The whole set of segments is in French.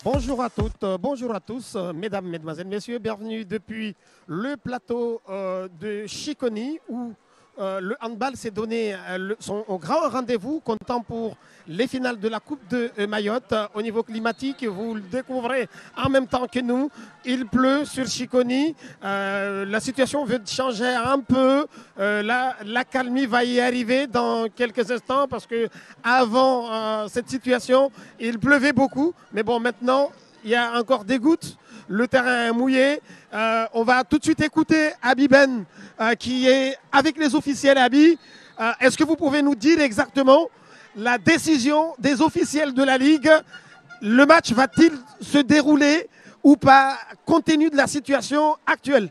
Bonjour à toutes, bonjour à tous, mesdames, mesdemoiselles, messieurs, bienvenue depuis le plateau de Chiconi où le handball s'est donné son grand rendez-vous, comptant pour les finales de la Coupe de Mayotte. Au niveau climatique, vous le découvrez en même temps que nous. Il pleut sur Chiconi. La situation veut changer un peu. L'accalmie va y arriver dans quelques instants parce que avant cette situation, il pleuvait beaucoup. Mais bon, maintenant, il y a encore des gouttes. Le terrain est mouillé. On va tout de suite écouter Abi Ben qui est avec les officiels. Abi, est-ce que vous pouvez nous dire exactement la décision des officiels de la Ligue? Le match va-t-il se dérouler ou pas, compte tenu de la situation actuelle?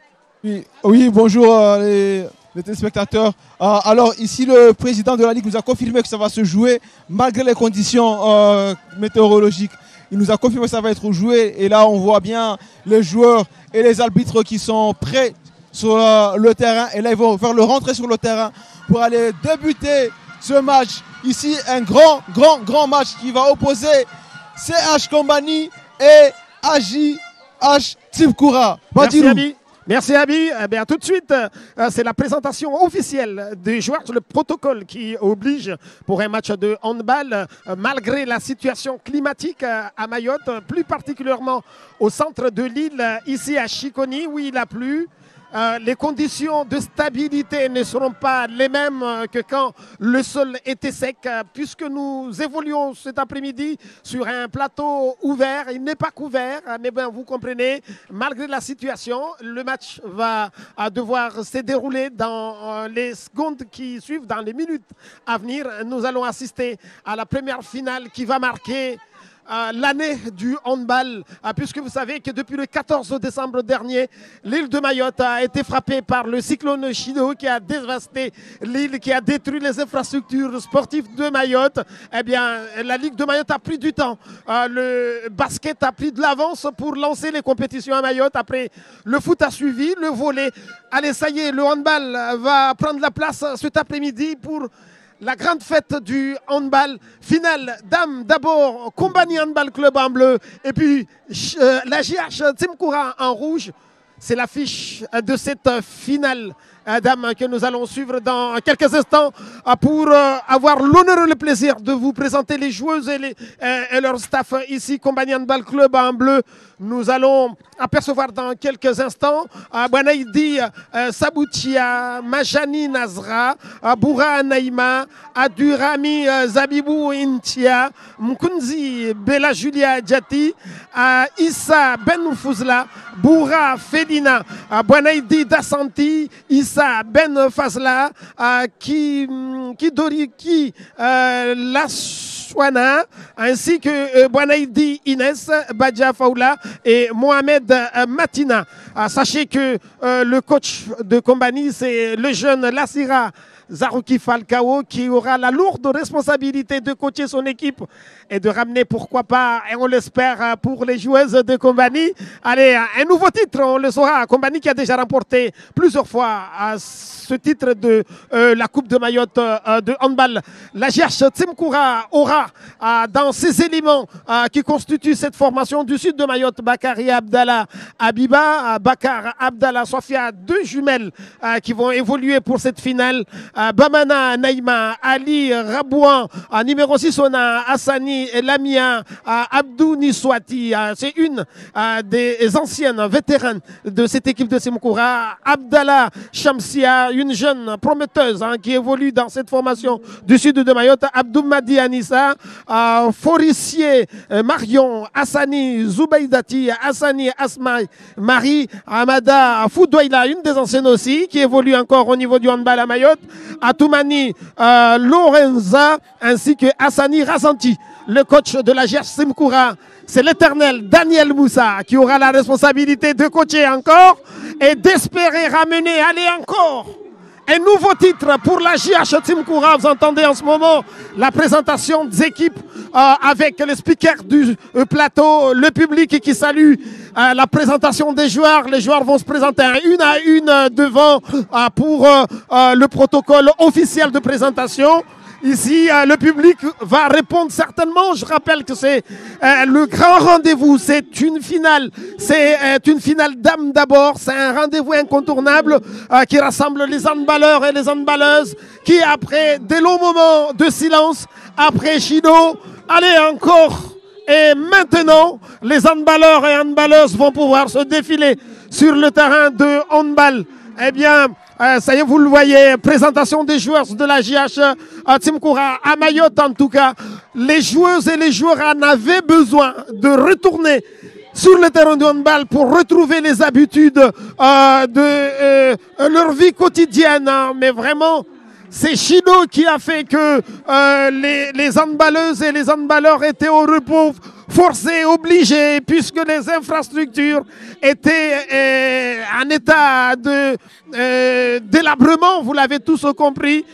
Oui, bonjour les téléspectateurs. Alors ici, le président de la Ligue nous a confirmé que ça va se jouer malgré les conditions météorologiques. Il nous a confirmé que ça va être joué et là on voit bien les joueurs et les arbitres qui sont prêts sur le terrain et là ils vont faire le rentrée sur le terrain pour aller débuter ce match. Ici un grand match qui va opposer CH Kombani et AJH Tsimkoura. Merci Abi. Merci Abi. Eh bien, tout de suite, c'est la présentation officielle des joueurs, le protocole qui oblige pour un match de handball, malgré la situation climatique à Mayotte, plus particulièrement au centre de l'île, ici à Chiconi, où il a plu. Les conditions de stabilité ne seront pas les mêmes que quand le sol était sec, puisque nous évoluons cet après-midi sur un plateau ouvert. Il n'est pas couvert, mais bien, vous comprenez, malgré la situation, le match va devoir se dérouler dans les secondes qui suivent, dans les minutes à venir. Nous allons assister à la première finale qui va marquer l'année du handball, puisque vous savez que depuis le 14 décembre dernier, l'île de Mayotte a été frappée par le cyclone Chido qui a dévasté l'île, qui a détruit les infrastructures sportives de Mayotte. Eh bien, la Ligue de Mayotte a pris du temps. Le basket a pris de l'avance pour lancer les compétitions à Mayotte. Après, le foot a suivi, le volley. Allez, ça y est, le handball va prendre la place cet après-midi pour la grande fête du handball. Finale dames d'abord, Kombani Handball Club en bleu et puis la JH Tsimkoura en rouge. C'est l'affiche de cette finale dames que nous allons suivre dans quelques instants pour avoir l'honneur et le plaisir de vous présenter les joueuses et leur staff ici, Kombani Handball Club en bleu. Nous allons apercevoir dans quelques instants Banaïdi Saboutia, Majani Nazra, Boura Naïma, Adurami Zabibou Intia, Mkunzi Bella Julia Djati, Issa Ben Fouzla, Boura Felina, Banaïdi Dassanti, Issa Ben Fazla, Kidoriki Laswana, ainsi que Banaïdi Inès, Badja Faoula et Mohamed Matina. Sachez que le coach de Kombani, c'est le jeune Lassira Zarouki Falcao, qui aura la lourde responsabilité de coacher son équipe et de ramener, pourquoi pas, et on l'espère, pour les joueuses de Kombani. Allez, un nouveau titre, on le saura. Kombani qui a déjà remporté plusieurs fois ce titre de la Coupe de Mayotte de handball. La JH Tsimkoura aura dans ses éléments qui constituent cette formation du sud de Mayotte, Bakari Abdallah Abiba, Bakar Abdallah Sofia, deux jumelles qui vont évoluer pour cette finale. Bamana Naïma, Ali Rabouan, numéro 6, on a Hassani Lamia, Abdou Niswati. C'est une des anciennes vétérans de cette équipe de Tsimkoura. Abdallah Shamsia, une jeune prometteuse qui évolue dans cette formation du sud de Mayotte. Abdou Madi Anissa, Forissier Marion, Hassani Zoubaïdati, Hassani Asma Marie, Amada Foudouaïla, une des anciennes aussi, qui évolue encore au niveau du handball à Mayotte. Atoumani Lorenza, ainsi que Hassani Razanti, le coach de la JH Tsimkoura. C'est l'éternel Daniel Moussa qui aura la responsabilité de coacher encore et d'espérer ramener, allez encore, un nouveau titre pour la JH Tsimkoura. Vous entendez en ce moment la présentation des équipes avec les speakers du plateau, le public qui salue la présentation des joueurs. Les joueurs vont se présenter une à une devant pour le protocole officiel de présentation. Ici, le public va répondre certainement. Je rappelle que c'est le grand rendez-vous. C'est une finale. C'est une finale d'âme d'abord. C'est un rendez-vous incontournable qui rassemble les handballeurs et les handballeuses qui, après des longs moments de silence, après Chido, allez encore. Et maintenant, les handballeurs et handballeuses vont pouvoir se défiler sur le terrain de handball. Eh bien, ça y est, vous le voyez, présentation des joueurs de la JH Tsimkoura à Mayotte en tout cas. Les joueuses et les joueurs en avaient besoin de retourner sur le terrain de handball pour retrouver les habitudes de leur vie quotidienne. Mais vraiment, c'est Chido qui a fait que les handballeuses et les handballeurs étaient au repos forcés, obligés, puisque les infrastructures étaient en état de délabrement, vous l'avez tous compris.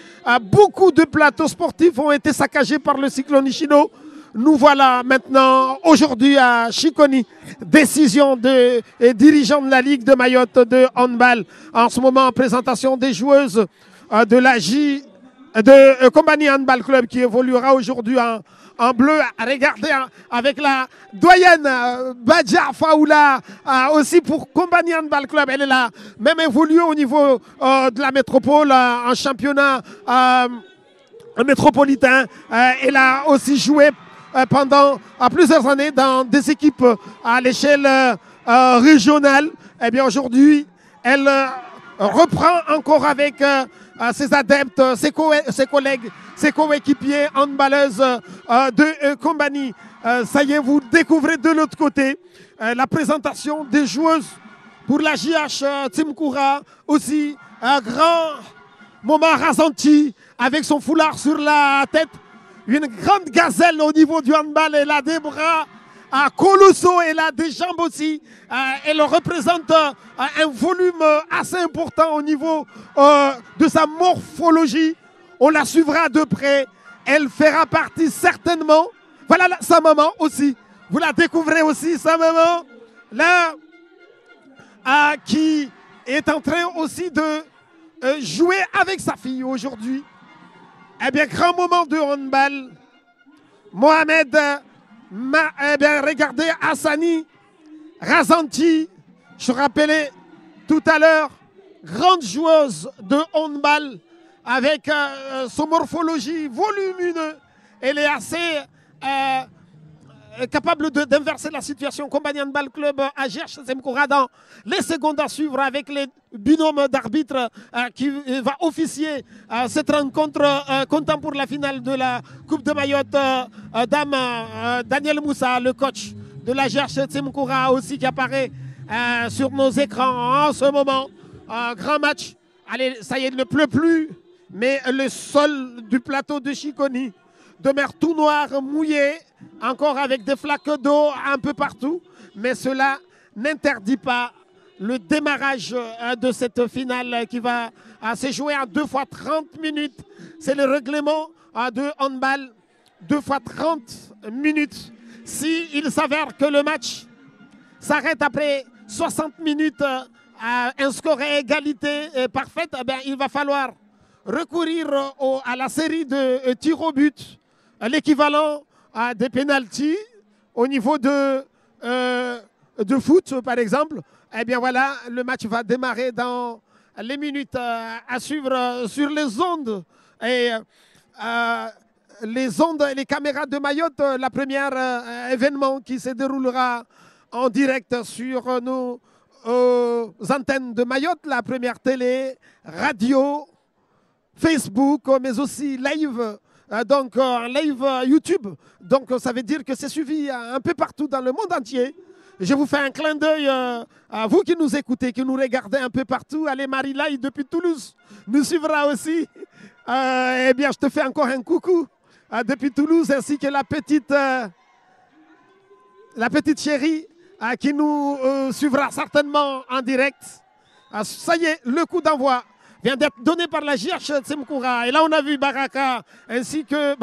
Beaucoup de plateaux sportifs ont été saccagés par le cyclone Chido. Nous voilà maintenant aujourd'hui à Chiconi. Décision des dirigeants de la Ligue de Mayotte de handball. En ce moment, présentation des joueuses de la Kombani Handball Club qui évoluera aujourd'hui en bleu. Regardez avec la doyenne Badja Faoula aussi pour Kombani Handball Club. Elle est là, même évoluée au niveau de la métropole en championnat métropolitain. Elle a aussi joué pendant plusieurs années dans des équipes à l'échelle régionale. Et bien aujourd'hui, elle reprend encore avec ses adeptes, ses collègues, ses coéquipiers handballeuses de Kombani. Ça y est, vous découvrez de l'autre côté la présentation des joueuses pour la JH Tsimkoura. Aussi un grand moment Razanti avec son foulard sur la tête. Une grande gazelle au niveau du handball. Elle a des bras colossaux, elle a des jambes aussi. Elle représente un volume assez important au niveau de sa morphologie. On la suivra de près. Elle fera partie certainement. Voilà sa maman aussi. Vous la découvrez aussi, sa maman. Là, qui est en train aussi de jouer avec sa fille aujourd'hui. Eh bien, grand moment de handball. Mohamed, eh bien, regardez Hassani, Razanti, je rappelais tout à l'heure, grande joueuse de handball avec son morphologie volumineuse. Elle est assez capable d'inverser la situation. Kombani Handball Club à GH Tsimkoura dans les secondes à suivre avec les binômes d'arbitres qui va officier cette rencontre comptant pour la finale de la Coupe de Mayotte. Dame Daniel Moussa, le coach de la GH Tsimkoura aussi qui apparaît sur nos écrans en ce moment. Grand match. Allez, ça y est, il ne pleut plus, mais le sol du plateau de Chiconi demeure tout noir, mouillé, encore avec des flaques d'eau un peu partout. Mais cela n'interdit pas le démarrage de cette finale qui va se jouer en 2 fois 30 minutes. C'est le règlement de handball, 2 fois 30 minutes. S'il s'avère que le match s'arrête après 60 minutes, un score à égalité parfaite, eh bien, il va falloir recourir à la série de tirs au but, l'équivalent des pénaltys au niveau de foot, par exemple. Eh bien voilà, le match va démarrer dans les minutes à suivre sur les ondes. Et les ondes et les caméras de Mayotte, la première événement qui se déroulera en direct sur nos antennes de Mayotte, la première télé, radio, Facebook, mais aussi live. Donc en live YouTube, donc ça veut dire que c'est suivi un peu partout dans le monde entier. Je vous fais un clin d'œil à vous qui nous écoutez, qui nous regardez un peu partout. Allez, Marie-Laï depuis Toulouse nous suivra aussi. Eh bien, je te fais encore un coucou depuis Toulouse, ainsi que la petite chérie qui nous suivra certainement en direct. Ça y est, le coup d'envoi vient d'être donné par la JH Tsimkoura. Et là, on a vu Bakar ainsi que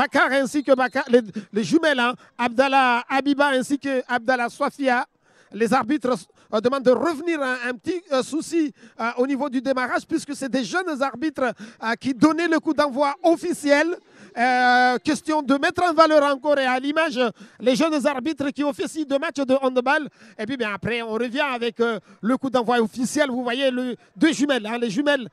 les jumelles, hein, Abdallah Habiba ainsi que Abdallah Swafia. Les arbitres demandent de revenir un petit souci au niveau du démarrage, puisque c'est des jeunes arbitres qui donnaient le coup d'envoi officiel. Question de mettre en valeur encore et à l'image les jeunes arbitres qui officient de matchs de handball. Et puis bien après, on revient avec le coup d'envoi officiel. Vous voyez deux jumelles, hein, les jumelles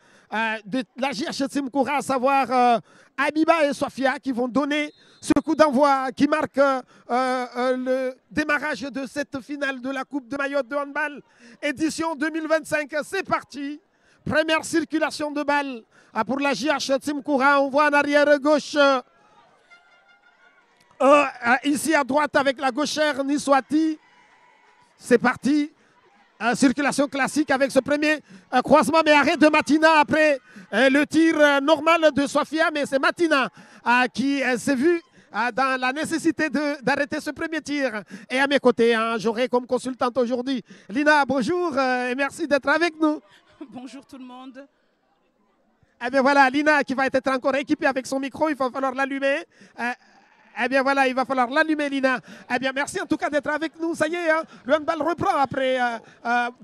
de la JH Team Koura, à savoir Abiba et Sofia, qui vont donner ce coup d'envoi qui marque le démarrage de cette finale de la Coupe de Mayotte de handball édition 2025. C'est parti. Première circulation de balle pour la JH Team Koura. On voit en arrière gauche, ici à droite avec la gauchère Niswati. C'est parti. Circulation classique avec ce premier croisement, mais arrêt de Matina après le tir normal de Sofia. Mais c'est Matina qui s'est vu dans la nécessité d'arrêter ce premier tir. Et à mes côtés, hein, j'aurai comme consultante aujourd'hui Lina, bonjour et merci d'être avec nous. Bonjour tout le monde. Eh bien voilà, Lina qui va être encore équipée avec son micro, il va falloir l'allumer. Eh bien voilà, il va falloir l'allumer, Lina. Eh bien merci en tout cas d'être avec nous. Ça y est, hein, le handball reprend après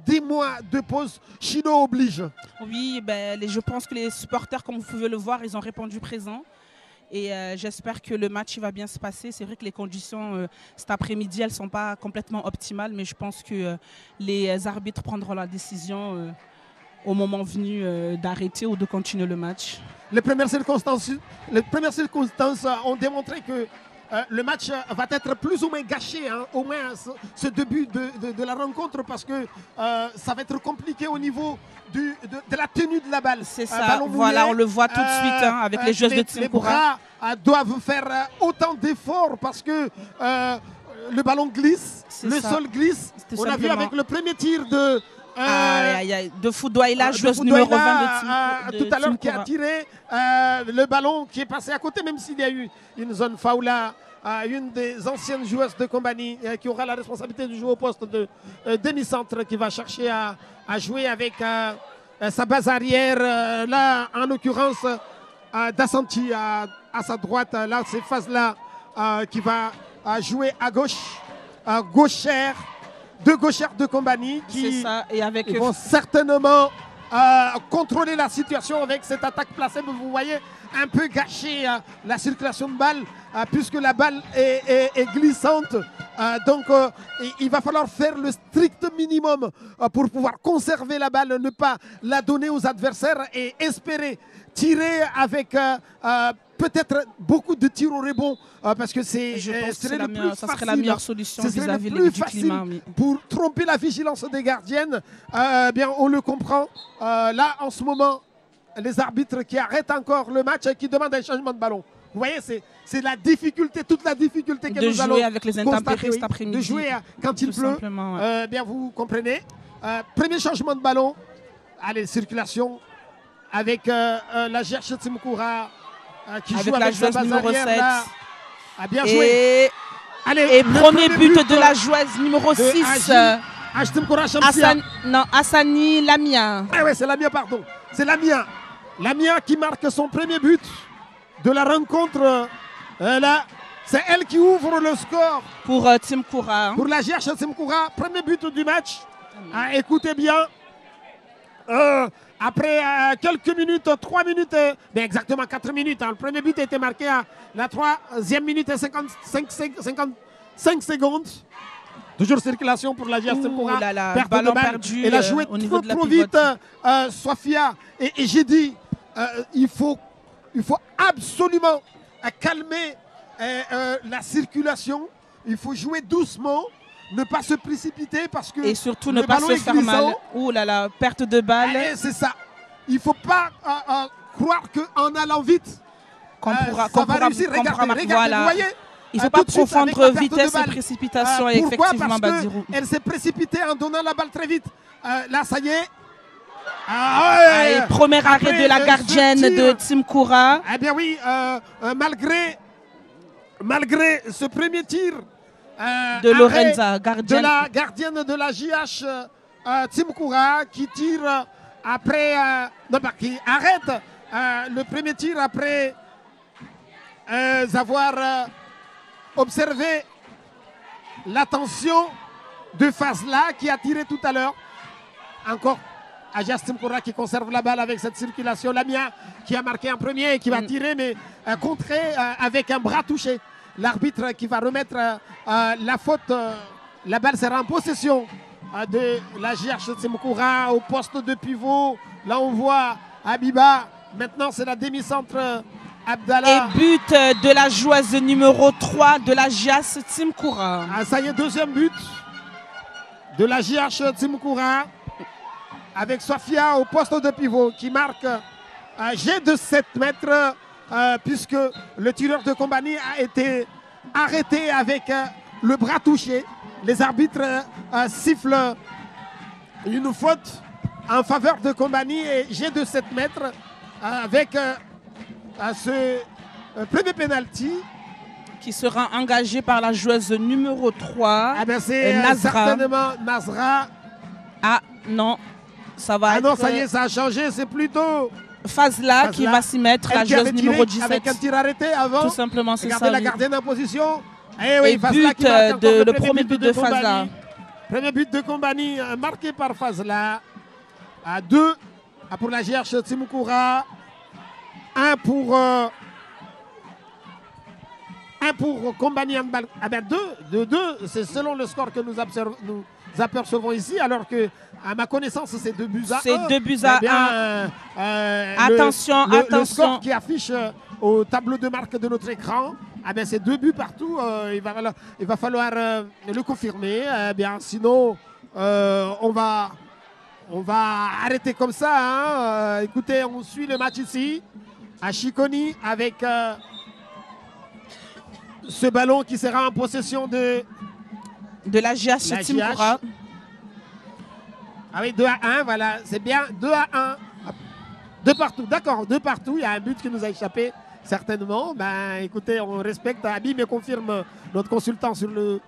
10 mois de pause. Chino oblige. Oui, ben, je pense que les supporters, comme vous pouvez le voir, ils ont répondu présent. Et j'espère que le match va bien se passer. C'est vrai que les conditions cet après-midi, elles ne sont pas complètement optimales, mais je pense que les arbitres prendront la décision au moment venu d'arrêter ou de continuer le match. Les premières circonstances ont démontré que le match va être plus ou moins gâché, hein, au moins ce début de la rencontre, parce que ça va être compliqué au niveau de la tenue de la balle. C'est ça, voilà, on le voit tout de suite hein, avec les joueuses de Team Koura. Les bras doivent faire autant d'efforts parce que le ballon glisse, le sol glisse. On a vu avec le premier tir de Foudouaïla, joueuse numéro 20 de tout à l'heure qui a tiré le ballon qui est passé à côté, même s'il y a eu une zone faula, une des anciennes joueuses de Kombani qui aura la responsabilité de jouer au poste de demi-centre, qui va chercher à jouer avec sa base arrière, là en l'occurrence Dassanti à sa droite, là c'est Fazla qui va jouer à gauche, gauchère. Deux gauchères de Kombani qui vont certainement contrôler la situation avec cette attaque placée. Vous voyez un peu gâcher la circulation de balle puisque la balle est glissante. Donc il va falloir faire le strict minimum pour pouvoir conserver la balle, ne pas la donner aux adversaires et espérer tirer avec peut-être beaucoup de tirs au rebond parce que ça serait la meilleure solution vis-à-vis du climat. Pour tromper la vigilance des gardiennes. Bien, on le comprend. Là, en ce moment, les arbitres qui arrêtent encore le match et qui demandent un changement de ballon. Vous voyez, c'est la difficulté, toute la difficulté que nous allons jouer avec les intempéries cet après-midi. De jouer quand il pleut. Ouais. Bien, vous comprenez. Premier changement de ballon. Allez, circulation avec la JH Team Koura. Qui avec joue la avec joueuse numéro 7. Là, a bien joué. Allez, et premier but de la joueuse numéro 6. Hassani Lamia. Ah ouais, c'est Lamia, pardon. C'est Lamia. Lamia qui marque son premier but de la rencontre. Là, c'est elle qui ouvre le score. Pour Team Koura. Pour la JH Team Koura. Premier but du match. Écoutez bien. Après quelques minutes, 3 minutes, mais exactement 4 minutes. Hein, le premier but a été marqué à la 3e minute et 55 secondes. Toujours circulation pour la JH Team Koura. Perte de balle perdu. Elle a joué trop vite, Sofia. Et j'ai dit, il faut absolument calmer la circulation. Il faut jouer doucement. Ne pas se précipiter parce que et surtout ne pas se faire mal. Ouh là là, perte de balle. C'est ça. Il ne faut pas croire qu'en allant vite, qu'on pourra réussir. Regardez, voilà. Vous voyez, il ne faut pas confondre vitesse et précipitation. Effectivement, Badirou. Elle s'est précipitée en donnant la balle très vite. Là, ça y est. Allez, premier arrêt de la gardienne de Team Koura. Eh bien oui, malgré ce premier tir, de Lorenza, gardienne. De la gardienne de la JH Team Koura qui tire après, qui arrête le premier tir après avoir observé l'attention de Fazla qui a tiré tout à l'heure. Encore Agias Timkoura qui conserve la balle avec cette circulation. Lamia qui a marqué en premier et qui va tirer, mais contré avec un bras touché. L'arbitre qui va remettre la faute. La balle sera en possession de l'Agias Timkoura au poste de pivot. Là, on voit Habiba. Maintenant, c'est la demi-centre Abdallah. Et but de la joueuse numéro 3 de l'Agias Timkoura. Ah, ça y est, deuxième but de l'Agias Timkoura. Avec Sofia au poste de pivot qui marque un jet de 7 mètres puisque le tireur de Kombani a été arrêté avec le bras touché. Les arbitres sifflent une faute en faveur de Kombani et jet de 7 mètres avec ce premier penalty. Qui sera engagé par la joueuse numéro 3. Ah ben c'est certainement Nasra. Ah non. Ça va être... non, ça y est, ça a changé, c'est plutôt Fazla qui va s'y mettre, la joueuse numéro 17. Avec un tir arrêté avant. Tout simplement, c'est ça. Regardez la gardienne en position. Et Fazla qui marque le premier but de Fazla. Premier but de Kombani marqué par Fazla. À 2 pour la GH Timkoura. 1 pour Kombani Handball. Ah ben 2, c'est selon le score que nous apercevons ici, alors que à ma connaissance c'est 2 buts à 1. C'est 2 buts à 1. Attention. Le score qui affiche au tableau de marque de notre écran, ah ben c'est 2 buts partout. Il va falloir le confirmer. Sinon on va arrêter comme ça. Écoutez, on suit le match ici à Chiconi avec ce ballon qui sera en possession de l'Agias Timkoura. Ah oui, 2 à 1, voilà, c'est bien, 2 à 1. 2 partout, d'accord, 2 partout, il y a un but qui nous a échappé, certainement. Ben écoutez, on respecte, Abi me confirme, notre consultant sur le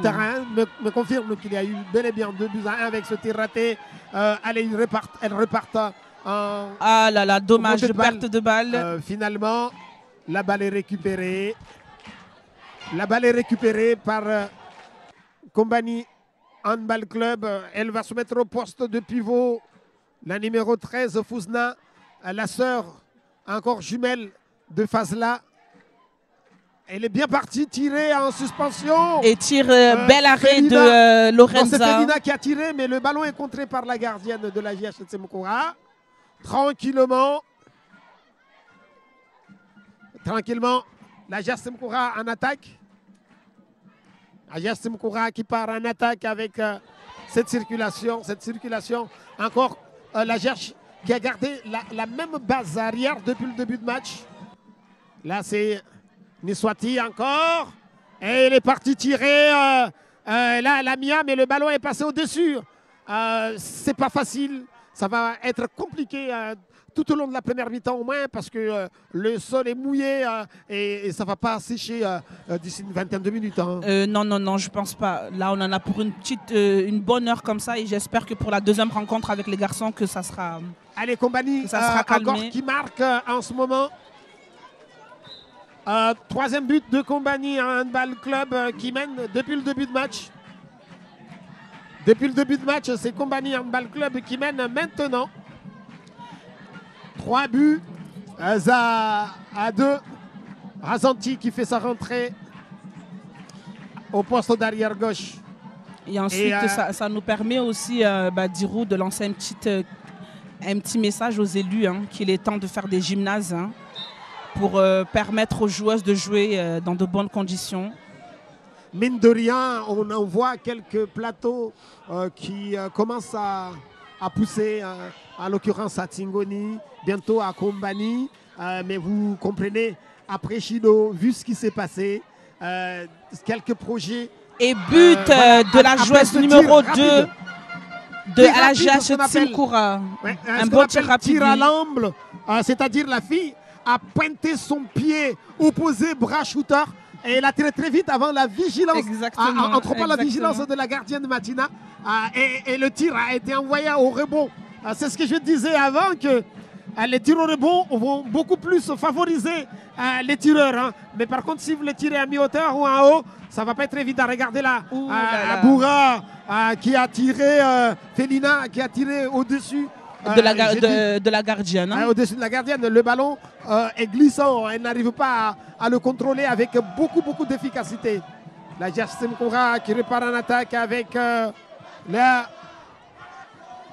terrain, me confirme qu'il y a eu bel et bien 2 buts à 1 avec ce tir raté. Allez, elle repart en... Ah là là, dommage, perte de balle. Finalement, la balle est récupérée. La balle est récupérée par Kombani Handball Club. Elle va se mettre au poste de pivot. La numéro 13, Fouzna, la sœur, encore jumelle de Fazla. Elle est bien partie, tirée en suspension. Et tire bel arrêt de Lorenza. C'est Felina qui a tiré, mais le ballon est contré par la gardienne de la GH Timkoura. Tranquillement, la GH Timkoura en attaque. Agias Timkoura qui part en attaque avec cette circulation. Encore la GH qui a gardé la même base arrière depuis le début de match. Là, c'est Niswati encore. Et il est parti tirer. Là, Lamia, mais le ballon est passé au-dessus. C'est pas facile. Ça va être compliqué tout au long de la première mi-temps au moins parce que le sol est mouillé et ça ne va pas sécher d'ici une vingtaine de minutes. Hein. Non, je pense pas. Là, on en a pour une bonne heure comme ça et j'espère que pour la deuxième rencontre avec les garçons que ça sera. Allez, Kombani, encore qui marque en ce moment. Troisième but de Kombani Handball Club qui mène depuis le début de match. Depuis le début de match, c'est Kombani Handball Club qui mène maintenant. 3 buts à 2. Razanti qui fait sa rentrée au poste d'arrière gauche. Et ensuite, ça nous permet aussi, Dirou, de lancer un petit message aux élus qu'il est temps de faire des gymnases pour permettre aux joueuses de jouer dans de bonnes conditions. Mine de rien, on en voit quelques plateaux qui commencent à pousser, en l'occurrence à Tingoni, bientôt à Kombani. Mais vous comprenez, après Chido, vu ce qui s'est passé, quelques projets. Et but de la joueuse numéro 2 de l'Agias Timkoura. Un bon tir rapide. Tir à l'angle, c'est-à-dire la fille a pointé son pied opposé, bras shooter. Et elle a tiré très vite avant la vigilance, entre la vigilance de la gardienne Matina. Et le tir a été envoyé au rebond. C'est ce que je disais avant, que les tirs au rebond vont beaucoup plus favoriser les tireurs. Hein. Mais par contre, si vous les tirez à mi-hauteur ou en haut, ça ne va pas être évident. Regardez là, Boura qui a tiré, Felina qui a tiré au-dessus. De la gardienne. Hein. Au-dessus de la gardienne, le ballon est glissant. Elle n'arrive pas à le contrôler avec beaucoup d'efficacité. La Jassim Koura qui repart en attaque avec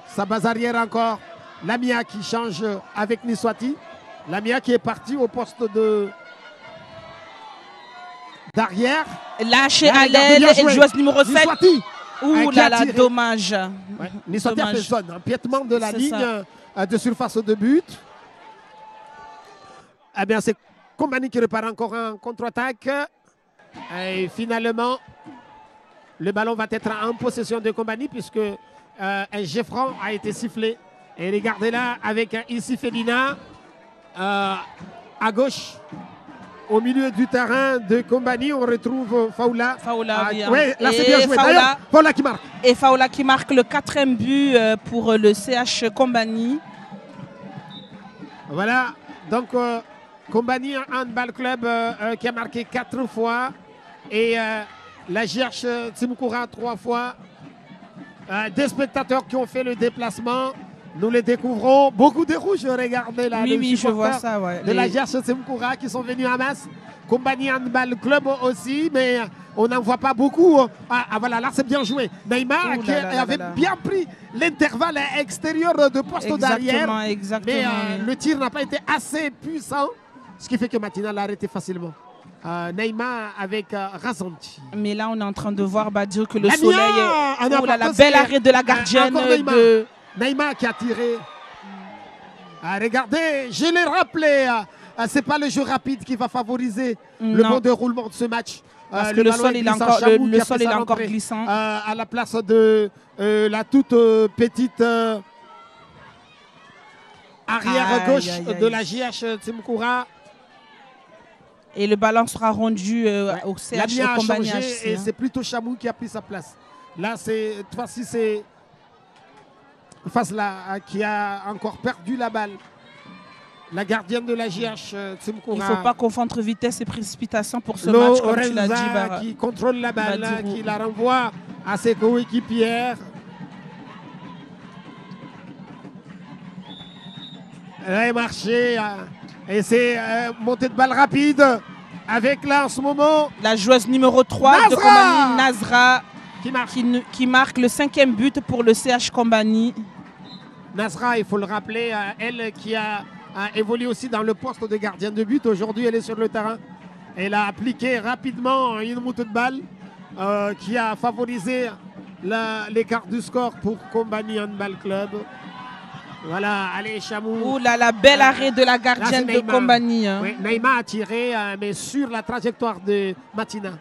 sa base arrière encore. Lamia qui change avec Niswati. Lamia qui est parti au poste d'arrière. Lâché à l'aile, elle joue numéro 7. Niswati. Ouh là là, dommage. Ouais. Niswati a fait zone, empiètement de la ligne de surface de but. Eh bien, c'est Kombani qui repart encore en contre-attaque. Et finalement, le ballon va être en possession de Kombani puisque un jet franc a été sifflé. Et regardez là avec ici Felina à gauche. Au milieu du terrain de Kombani, on retrouve Faoula. Oui, là c'est bien joué. Faoula qui marque. Et Faoula qui marque le 4e but pour le CH Kombani. Voilà, donc Kombani Handball Club qui a marqué 4 fois. Et la GH Tsimkoura 3 fois. Des spectateurs qui ont fait le déplacement. Nous les découvrons. Beaucoup de rouges, regardez là. Oui, je vois ça. Ouais. De la GH Tsimkoura qui sont venus en masse. Kombani Handball Club aussi, mais on n'en voit pas beaucoup. Voilà, là c'est bien joué. Neymar qui avait bien pris l'intervalle extérieur de poste d'arrière. Exactement. Mais le tir n'a pas été assez puissant, ce qui fait que Matina l'a arrêté facilement. Neymar avec Razanti. Mais là, on est en train de voir Badio que le soleil est... la belle arrêt de la gardienne de... Neymar qui a tiré. Regardez, je l'ai rappelé. Ce n'est pas le jeu rapide qui va favoriser le bon déroulement de ce match. Parce que le sol est encore glissant. À la place de la toute petite arrière gauche de la JH Tsimkoura. Et le ballon sera rendu au CH Kombani. Et c'est plutôt Chamou qui a pris sa place. Là, cette fois-ci, c'est Fazla qui a encore perdu la balle. La gardienne de la JH Tsimkoura. Il ne faut pas confondre vitesse et précipitation pour ce match, comme tu l'as dit. Qui contrôle la balle, qui la renvoie à ses coéquipières. Elle a marché et c'est montée de balle rapide avec là en ce moment la joueuse numéro 3 de Kombani, Nazra, qui marque le 5e but pour le CH Kombani. Nazra, il faut le rappeler, elle qui a évolué aussi dans le poste de gardienne de but. Aujourd'hui, elle est sur le terrain. Elle a appliqué rapidement une montée de balle qui a favorisé l'écart du score pour Kombani Handball Club. Voilà, allez Chamou. Ouh là, la belle arrêt de la gardienne de Kombani. Hein. Oui, Neymar a tiré, mais sur la trajectoire de Matina.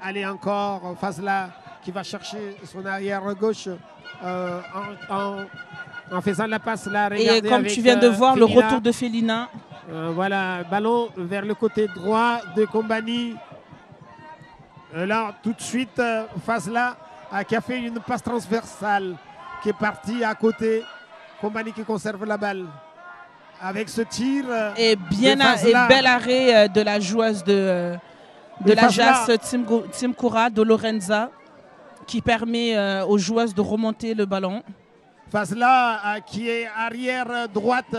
Allez encore, Fazla qui va chercher son arrière gauche en faisant la passe là. Et comme tu viens de voir, Felina, le retour de Felina. Voilà, ballon vers le côté droit de Kombani. Là, tout de suite, Fazla qui a fait une passe transversale qui est partie à côté. Kombani qui conserve la balle. Avec ce tir. Et bel arrêt de la joueuse de la JAS Tsimkoura, de Lorenza, qui permet aux joueuses de remonter le ballon. Fazla qui est arrière droite,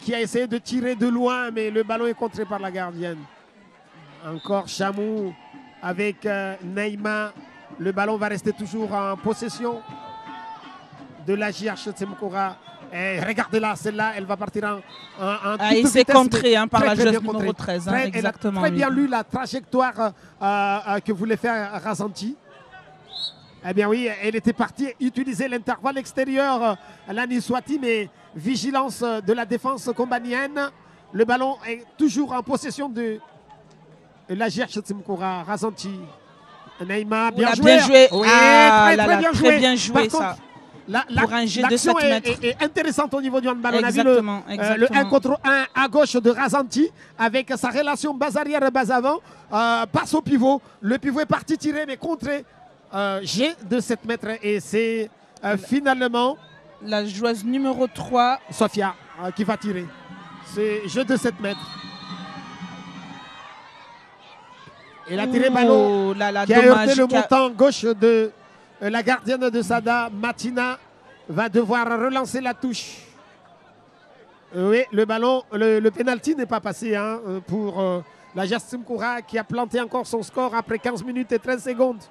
qui a essayé de tirer de loin, mais le ballon est contré par la gardienne. Encore Chamou avec Neymar. Le ballon va rester toujours en possession de la JH Tsimkoura. Et regardez là, celle-là, elle va partir en toute il s'est contré par la joueuse numéro contré. 13. Exactement. Elle a très bien lu la trajectoire que voulait faire Razanti. Eh bien oui, elle était partie utiliser l'intervalle extérieur, la Niswati, mais vigilance de la défense kombanienne. Le ballon est toujours en possession de la JH Tsimkoura. Razanti. Neymar, bien joué. Oui, très bien joué ça. Pour un jet de 7 mètres. Est intéressante au niveau du handball. On a vu le 1 contre 1 à gauche de Razanti avec sa relation base arrière et base avant. Passe au pivot. Le pivot est parti tirer mais contré. Jet de 7 mètres et c'est finalement la joueuse numéro 3. Sofia. qui va tirer. C'est jeu de 7 mètres. Il a tiré ballon qui a heurté le montant gauche de la gardienne de Sada. Matina va devoir relancer la touche. Oui, le ballon, le pénalty n'est pas passé pour la Jastim Koura qui a planté encore son score après 15 minutes et 13 secondes.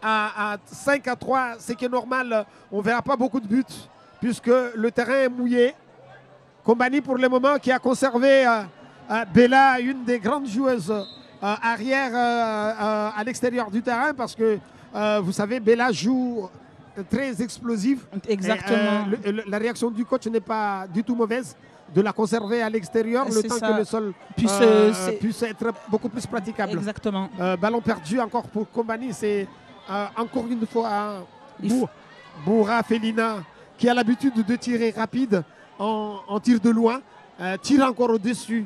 À 5-3, c'est que normal, on ne verra pas beaucoup de buts puisque le terrain est mouillé. Kombani pour le moment qui a conservé Bella, une des grandes joueuses arrière à l'extérieur du terrain parce que vous savez, Bella joue très explosive. Exactement. La réaction du coach n'est pas du tout mauvaise de la conserver à l'extérieur le temps que le sol puisse être beaucoup plus praticable. Exactement. Ballon perdu encore pour Kombani. C'est encore une fois Boura Felina qui a l'habitude de tirer rapide en tir de loin. Tire encore au-dessus.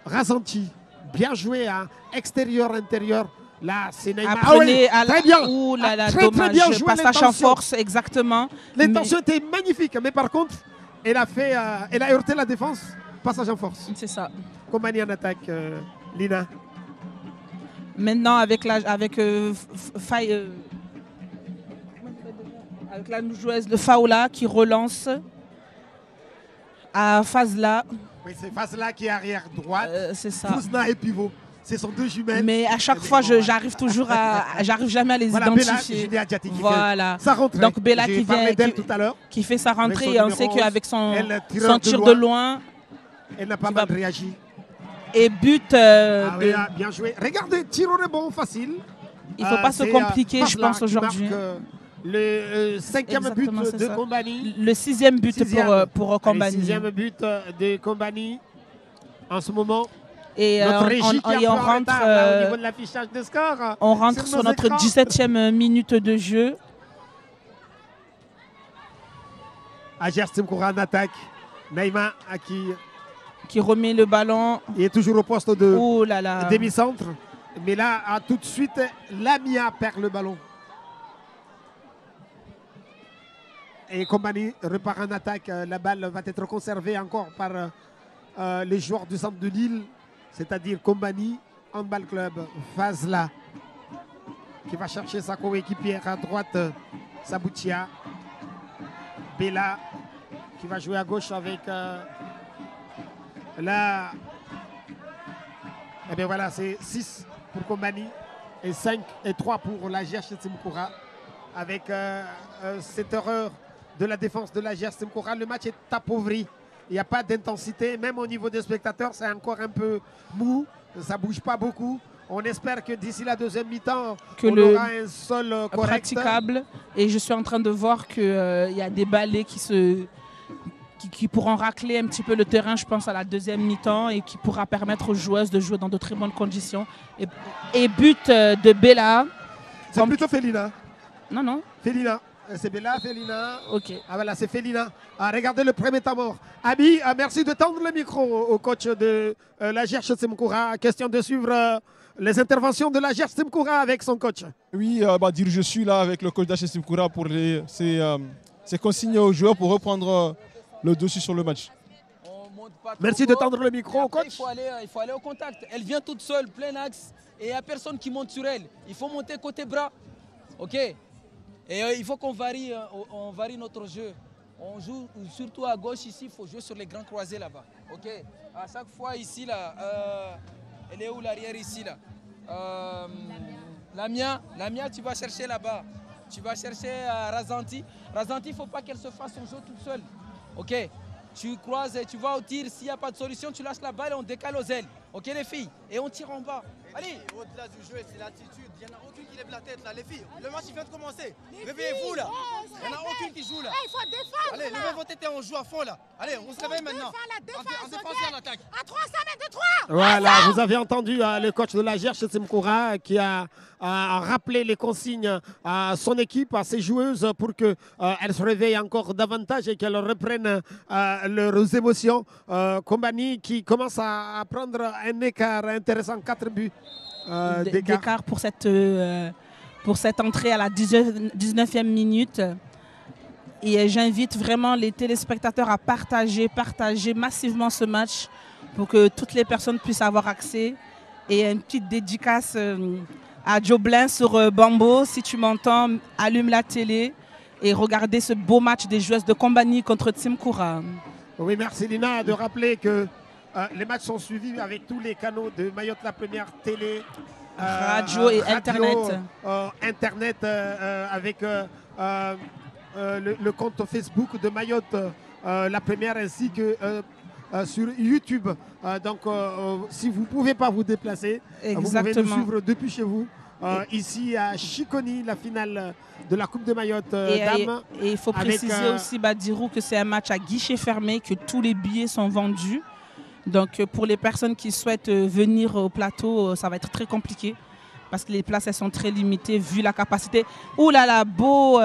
Razanti. Bien joué à extérieur-intérieur. Là, c'est Neymar. Très bien. Ouh là là, très bien joué. Passage en force, exactement. L'intention était magnifique, mais par contre, elle a heurté la défense. Passage en force. C'est ça. Kombani en attaque, Lina. Maintenant, avec la joueuse de Faoula qui relance à Fazla. Oui, c'est Fazla qui est arrière droite. C'est ça. Fouzna et pivot. Ce sont deux jumelles. Mais à chaque fois, j'arrive jamais à les identifier. Bella, voilà. Ça rentre. Donc Bella qui fait sa rentrée et on sait qu'avec son tir de loin, elle n'a pas mal réagi. Et but. Bien joué. Regardez, tir au rebond facile. Il ne faut pas se compliquer, je pense, aujourd'hui. Le 5e but de Kombani. Le 6e but pour Kombani. Le 6e but de Kombani en ce moment. Et on rentre, au niveau de l'affichage de score. On rentre sur notre 17e minute de jeu. Ager Simkoura en attaque. Naïma qui remet le ballon. Il est toujours au poste de là. demi-centre. Mais là, tout de suite, Lamia perd le ballon. Et Kombani repart en attaque. La balle va être conservée encore par les joueurs du centre de Lille. C'est-à-dire Kombani, Handball Club, Fazla, qui va chercher sa coéquipière à droite, Saboutia. Bella, qui va jouer à gauche avec la... Eh bien voilà, c'est 6 pour Kombani et 5 et 3 pour la GH Simkoura. Avec cette erreur de la défense de la GH Simkoura, le match est appauvri. Il n'y a pas d'intensité, même au niveau des spectateurs, c'est encore un peu mou, ça ne bouge pas beaucoup. On espère que d'ici la deuxième mi-temps, on aura un sol correct. Praticable. Et je suis en train de voir qu'il y a des balais qui pourront racler un petit peu le terrain, je pense, à la deuxième mi-temps et qui pourra permettre aux joueuses de jouer dans de très bonnes conditions. Et but de Bella. C'est plutôt Felina. Non. Felina. C'est Bella, Felina. Ok. Ah voilà, c'est Felina. Regardez le premier tambour. Abi, merci de tendre le micro au coach de la GH Simkoura. Question de suivre les interventions de la GH Simkoura avec son coach. Oui, dire je suis là avec le coach de la GH Simkoura pour ses consignes aux joueurs pour reprendre le dessus sur le match. Merci de tendre le micro au coach. Il faut aller au contact. Elle vient toute seule, plein axe, et il n'y a personne qui monte sur elle. Il faut monter côté bras. Ok. Et il faut qu'on varie notre jeu. On joue surtout à gauche ici, il faut jouer sur les grands croisés là-bas. Ok. À chaque fois ici, là, elle est où l'arrière ici là? Lamia, tu vas chercher là-bas. Tu vas chercher Razanti. Razanti, il ne faut pas qu'elle se fasse son jeu toute seule. Ok. Tu croises et tu vas au tir. S'il n'y a pas de solution, tu lâches la balle et on décale aux ailes. Ok les filles? Et on tire en bas. Allez. Au-delà du jeu, c'est l'attitude. Il n'y en a aucune qui lève la tête là. Les filles, le match il vient de commencer. Réveillez-vous là. Il n'y en a aucune qui joue là. Il faut défendre. Allez, levez votre tête et on joue à fond là. Allez, on se réveille maintenant. En défense et en attaque. À 300 mètres de 3. Voilà, vous avez entendu le coach de la GH Simkoura qui a rappelé les consignes à son équipe, à ses joueuses pour qu'elles se réveillent encore davantage et qu'elles reprennent leurs émotions. Kombani qui commence à prendre un écart intéressant, 4 buts d'écart pour cette entrée à la 19e minute. Et j'invite vraiment les téléspectateurs à partager massivement ce match pour que toutes les personnes puissent avoir accès. Et une petite dédicace à Joblin sur Bambo. Si tu m'entends, allume la télé et regardez ce beau match des joueuses de Kombani contre Team Koura. Oui, merci Lina de rappeler que les matchs sont suivis avec tous les canaux de Mayotte La Première télé, radio et Internet. Internet avec le compte Facebook de Mayotte La Première ainsi que sur YouTube. Donc si vous ne pouvez pas vous déplacer, vous pouvez nous suivre depuis chez vous. Ici à Chiconi, la finale de la Coupe de Mayotte dames. Et il faut préciser aussi, Badirou, que c'est un match à guichet fermé, que tous les billets sont vendus. Donc pour les personnes qui souhaitent venir au plateau, ça va être très compliqué parce que les places elles sont très limitées vu la capacité. Ouh là là, beau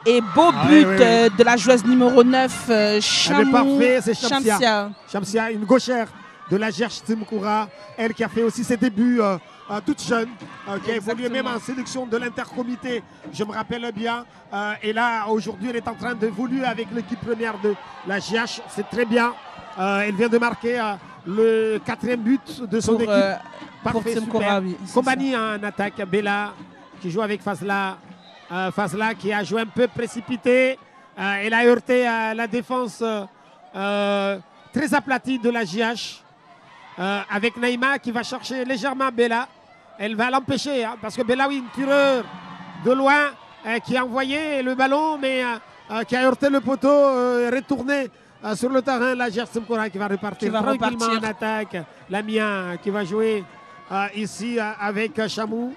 but de la joueuse numéro 9, Chamou. Parfait, c'est Shamsia. Shamsia, une gauchère de la Gerche Team Koura, elle qui a fait aussi ses débuts toute jeune, qui a évolué même en sélection de l'intercomité, je me rappelle bien. Et là, aujourd'hui, elle est en train d'évoluer avec l'équipe première de la GH. C'est très bien. Elle vient de marquer le 4e but de son équipe. Parfait, super. Kombani en attaque. Bella qui joue avec Fazla. Fazla qui a joué un peu précipité. Elle a heurté la défense très aplatie de la GH. Avec Naïma qui va chercher légèrement Bella. Elle va l'empêcher parce que Bella, oui, une tireur de loin qui a envoyé le ballon mais qui a heurté le poteau, retourné sur le terrain. La Gerse Koura qui va repartir tranquillement en attaque. Lamia qui va jouer ici avec Chamou.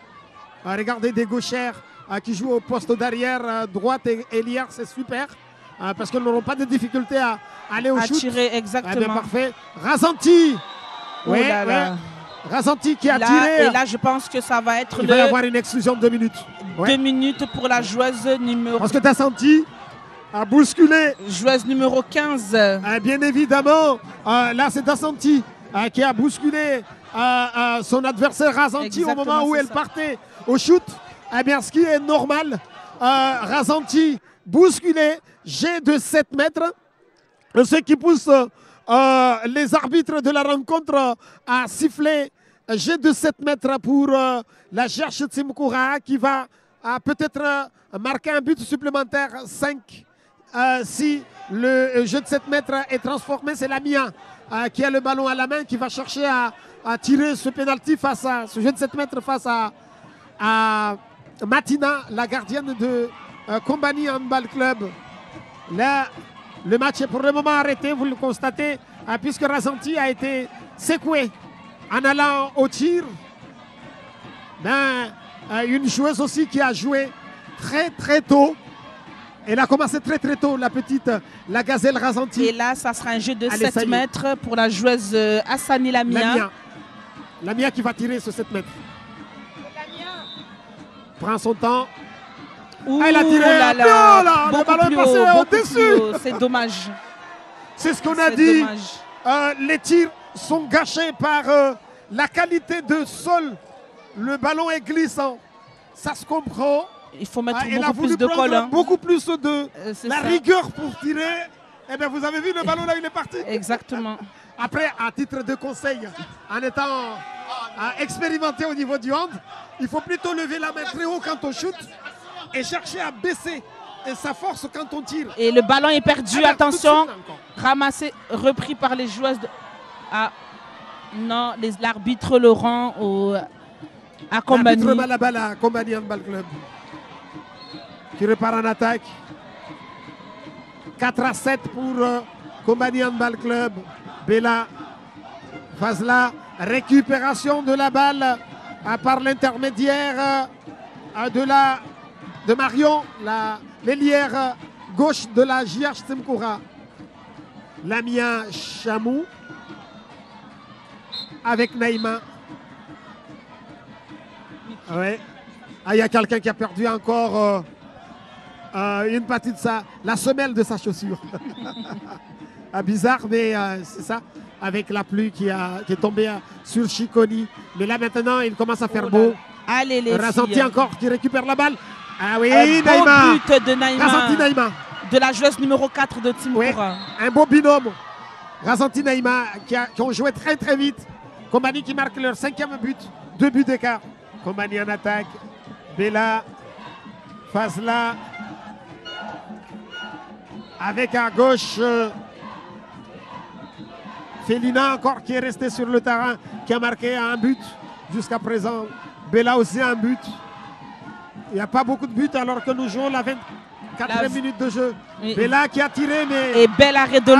Regardez des gauchères qui jouent au poste d'arrière droite et lière, c'est super parce qu'ils n'auront pas de difficulté à aller au shoot. Tirer, exactement. Parfait. Razanti. Oui, Razanti qui a tiré. Et là, je pense que ça va être il va y avoir une exclusion de 2 minutes. 2 minutes pour la joueuse numéro... Parce que tu as senti à bousculer. Joueuse numéro 15. Bien évidemment, là c'est Dassanti qui a bousculé son adversaire Razanti au moment où elle partait au shoot. Eh bien, ce qui est normal, Razanti bousculé, jet de 7 mètres, ce qui pousse les arbitres de la rencontre à siffler jet de 7 mètres pour la Gerche Team Koura qui va peut-être marquer un but supplémentaire 5 si le jeu de 7 mètres est transformé. C'est Lamia qui a le ballon à la main qui va chercher à tirer ce pénalty face à ce jeu de 7 mètres face à Matina, la gardienne de Kombani Handball Club. Là, le match est pour le moment arrêté, vous le constatez, puisque Razanti a été secoué en allant au tir. Une joueuse aussi qui a joué très très tôt. Elle a commencé très très tôt, la gazelle Razanti. Et là, ça sera un jeu de 7 mètres pour la joueuse Hassani Lamia. Lamia qui va tirer ce 7 mètres. Prend son temps. Ouh, elle a tiré. Le ballon est passé au-dessus. C'est dommage. C'est ce qu'on a dit. Les tirs sont gâchés par la qualité de sol. Le ballon est glissant. Ça se comprend. Il faut mettre beaucoup plus de colle. Beaucoup plus de la rigueur pour tirer. Eh bien, vous avez vu le ballon là, il est parti. Exactement. Après, à titre de conseil, en étant expérimenté au niveau du hand, il faut plutôt lever la main très haut quand on shoot et chercher à baisser sa force quand on tire. Et le ballon est perdu, attention. Ramassé, repris par les joueuses. Non, l'arbitre le rend à Kombani. L'arbitre Malabala, Kombani Handball Club, qui repart en attaque. 4-7 pour Kombani Handball Club. Bella Fazla, récupération de la balle par l'intermédiaire de Marion, l'ailière gauche de la JH Team Koura. Lamia Chamou avec Naïma. Ouais. Il y a quelqu'un qui a perdu encore une partie de la semelle de sa chaussure. Bizarre, mais c'est ça. Avec la pluie qui est tombée sur Chiconi. Mais là maintenant, il commence à faire beau. Allez les Razanti encore qui récupère la balle. Ah oui, Un beau Naïma. but de Naïma, Razanti Naïma. de la joueuse numéro 4 de Team Oui, Koura. un beau binôme. Razanti Naïma qui ont joué très très vite. Kombani qui marque leur 5e but. 2 buts d'écart. Kombani en attaque. Bella. Fazla. Avec à gauche Felina encore qui est resté sur le terrain, qui a marqué un but jusqu'à présent. Bella aussi un but. Il n'y a pas beaucoup de buts alors que nous jouons la 24e minute de jeu. Oui. Bella qui a tiré mais... Et bel arrêt de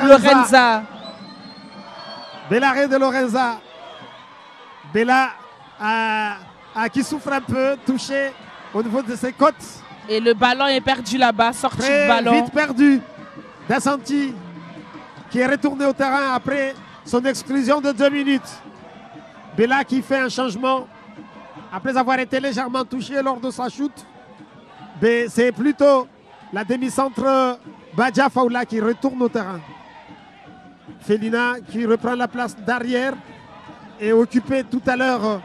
Lorenza. Bel arrêt de Lorenza. Bella qui souffre un peu, touché au niveau de ses côtes. Et le ballon est perdu là-bas, sorti Très de ballon. vite perdu. Dassanti qui est retourné au terrain après son exclusion de 2 minutes. Bella qui fait un changement après avoir été légèrement touché lors de sa shoot. Mais c'est plutôt la demi-centre Badja Faoula qui retourne au terrain. Felina qui reprend la place d'arrière et occupé tout à l'heure.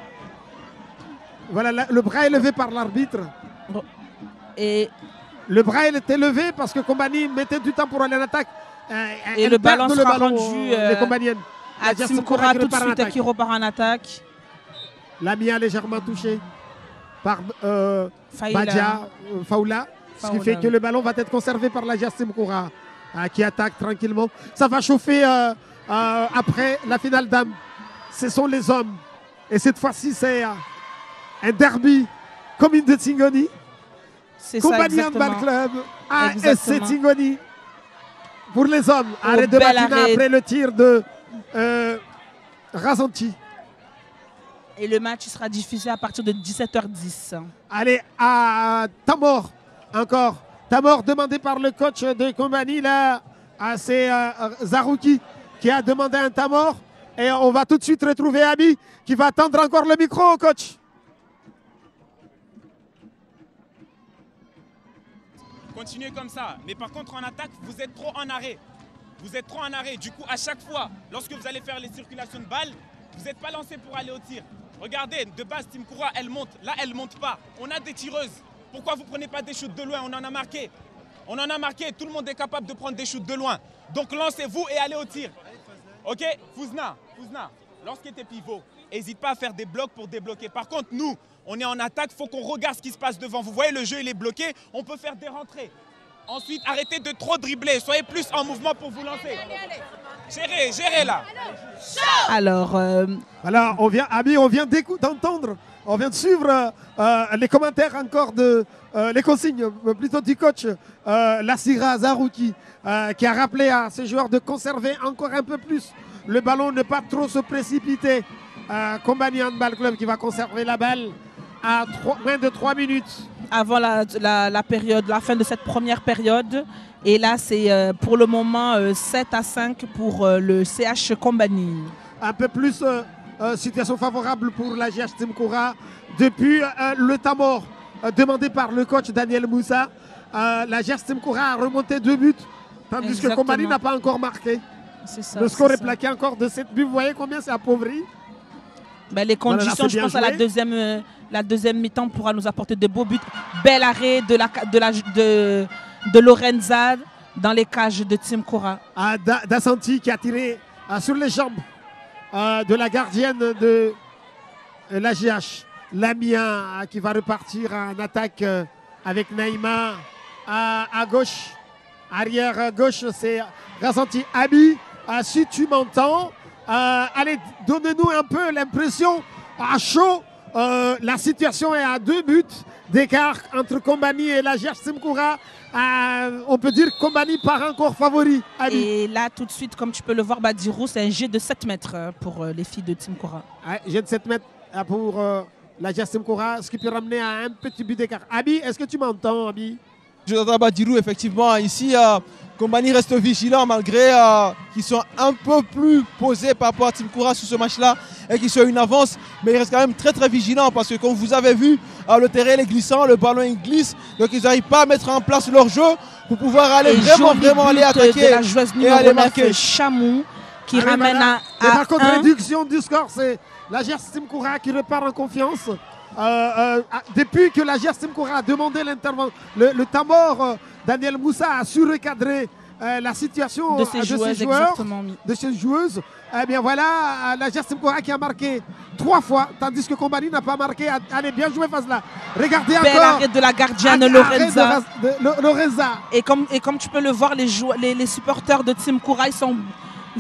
Voilà, le bras est levé par l'arbitre. Et le bras il était levé parce que Kombani mettait du temps pour aller en attaque. Et le ballon sera rendu les Kombaniennes. à Team Koura tout de suite qui repart en attaque. Lamia légèrement touché par Faoula. Ce qui fait que le ballon va être conservé par la Team Koura qui attaque tranquillement. Ça va chauffer après la finale dame. Ce sont les hommes. Et cette fois-ci, c'est un derby comme une de Tingoni. C'est ça, Kombani exactement. Handball Club, ASC Tingoni. Pour les hommes, arrêt de Batina après le tir de Razanti. Et le match sera diffusé à partir de 17h10. Allez, à Tamor, encore. Tamor demandé par le coach de Kombani, là, c'est Zarouki qui a demandé un Tamor. Et on va tout de suite retrouver Abi qui va tendre encore le micro au coach. Continuez comme ça. Mais par contre, en attaque, vous êtes trop en arrêt. Vous êtes trop en arrêt. Du coup, à chaque fois, lorsque vous allez faire les circulations de balles, vous n'êtes pas lancé pour aller au tir. Regardez, de base, Team Koura, elle monte. Là, elle ne monte pas. On a des tireuses. Pourquoi vous ne prenez pas des shoots de loin? On en a marqué. On en a marqué. Tout le monde est capable de prendre des shoots de loin. Donc, lancez-vous et allez au tir. OK? Fouzna, lorsqu'il était pivot, n'hésite pas à faire des blocs pour débloquer. Par contre, nous, on est en attaque, il faut qu'on regarde ce qui se passe devant. Vous voyez, le jeu, il est bloqué. On peut faire des rentrées. Ensuite, arrêtez de trop dribbler. Soyez plus en mouvement pour vous lancer. Gérez là. Alors, on vient d'entendre, on vient de suivre les commentaires encore les consignes plutôt du coach Lassira Zarouki qui a rappelé à ses joueurs de conserver encore un peu plus le ballon, ne pas trop se précipiter. Kombani Handball Club qui va conserver la balle à moins de 3 minutes. Avant la fin de cette première période. Et là, c'est pour le moment 7-5 pour le CH Kombani. Un peu plus situation favorable pour la GH Team Koura. Depuis le temps mort demandé par le coach Daniel Moussa, la GH Team Koura a remonté 2 buts, tandis Exactement. que Kombani n'a pas encore marqué. Ça, le score est plaqué encore de 7 buts. Vous voyez combien c'est appauvri? Ben, les conditions, voilà, je pense, joué. à la deuxième mi-temps pourra nous apporter de beaux buts. Bel arrêt de Lorenza dans les cages de Team Koura. Dassanti qui a tiré sur les jambes de la gardienne de la GH. Lamia qui va repartir en attaque avec Naïma à gauche. Arrière gauche, c'est Razanti. Abi, si tu m'entends, allez, donnez-nous un peu l'impression à chaud. La situation est à 2 buts d'écart entre Kombani et la GH Team Koura. On peut dire que Kombani part encore favori. Abi. Et là, tout de suite, comme tu peux le voir, Badirou, c'est un jet de 7 mètres pour les filles de Team Koura. Jet de 7 mètres pour la GH Team Koura, ce qui peut ramener à un petit but d'écart. Abi, est-ce que tu m'entends, Abi? Jonathan Badirou, effectivement, ici, Kombani reste vigilant malgré qu'ils sont un peu plus posés par rapport à Team Koura sur ce match-là et qu'ils sont une avance. Mais ils restent quand même très très vigilants parce que comme vous avez vu, le terrain est glissant, le ballon il glisse. Donc ils n'arrivent pas à mettre en place leur jeu pour pouvoir aller vraiment aller attaquer de la joueuse et aller numéro 9, marquer. Chamou, qui ramène à par contre, 1. réduction du score, c'est la GH Team Koura qui repart en confiance depuis que la GR Simkoura a demandé l'intervention, le tambour Daniel Moussa a su recadrer la situation de ces joueurs, de ces joueuses. Eh bien voilà, la GR Simkoura qui a marqué 3 fois, tandis que Kombani n'a pas marqué. Allez, bien joué Fazla. Regardez bel encore. arrêt de la gardienne Lorenza. Lorenza. Et comme tu peux le voir, les supporters de Simkoura, ils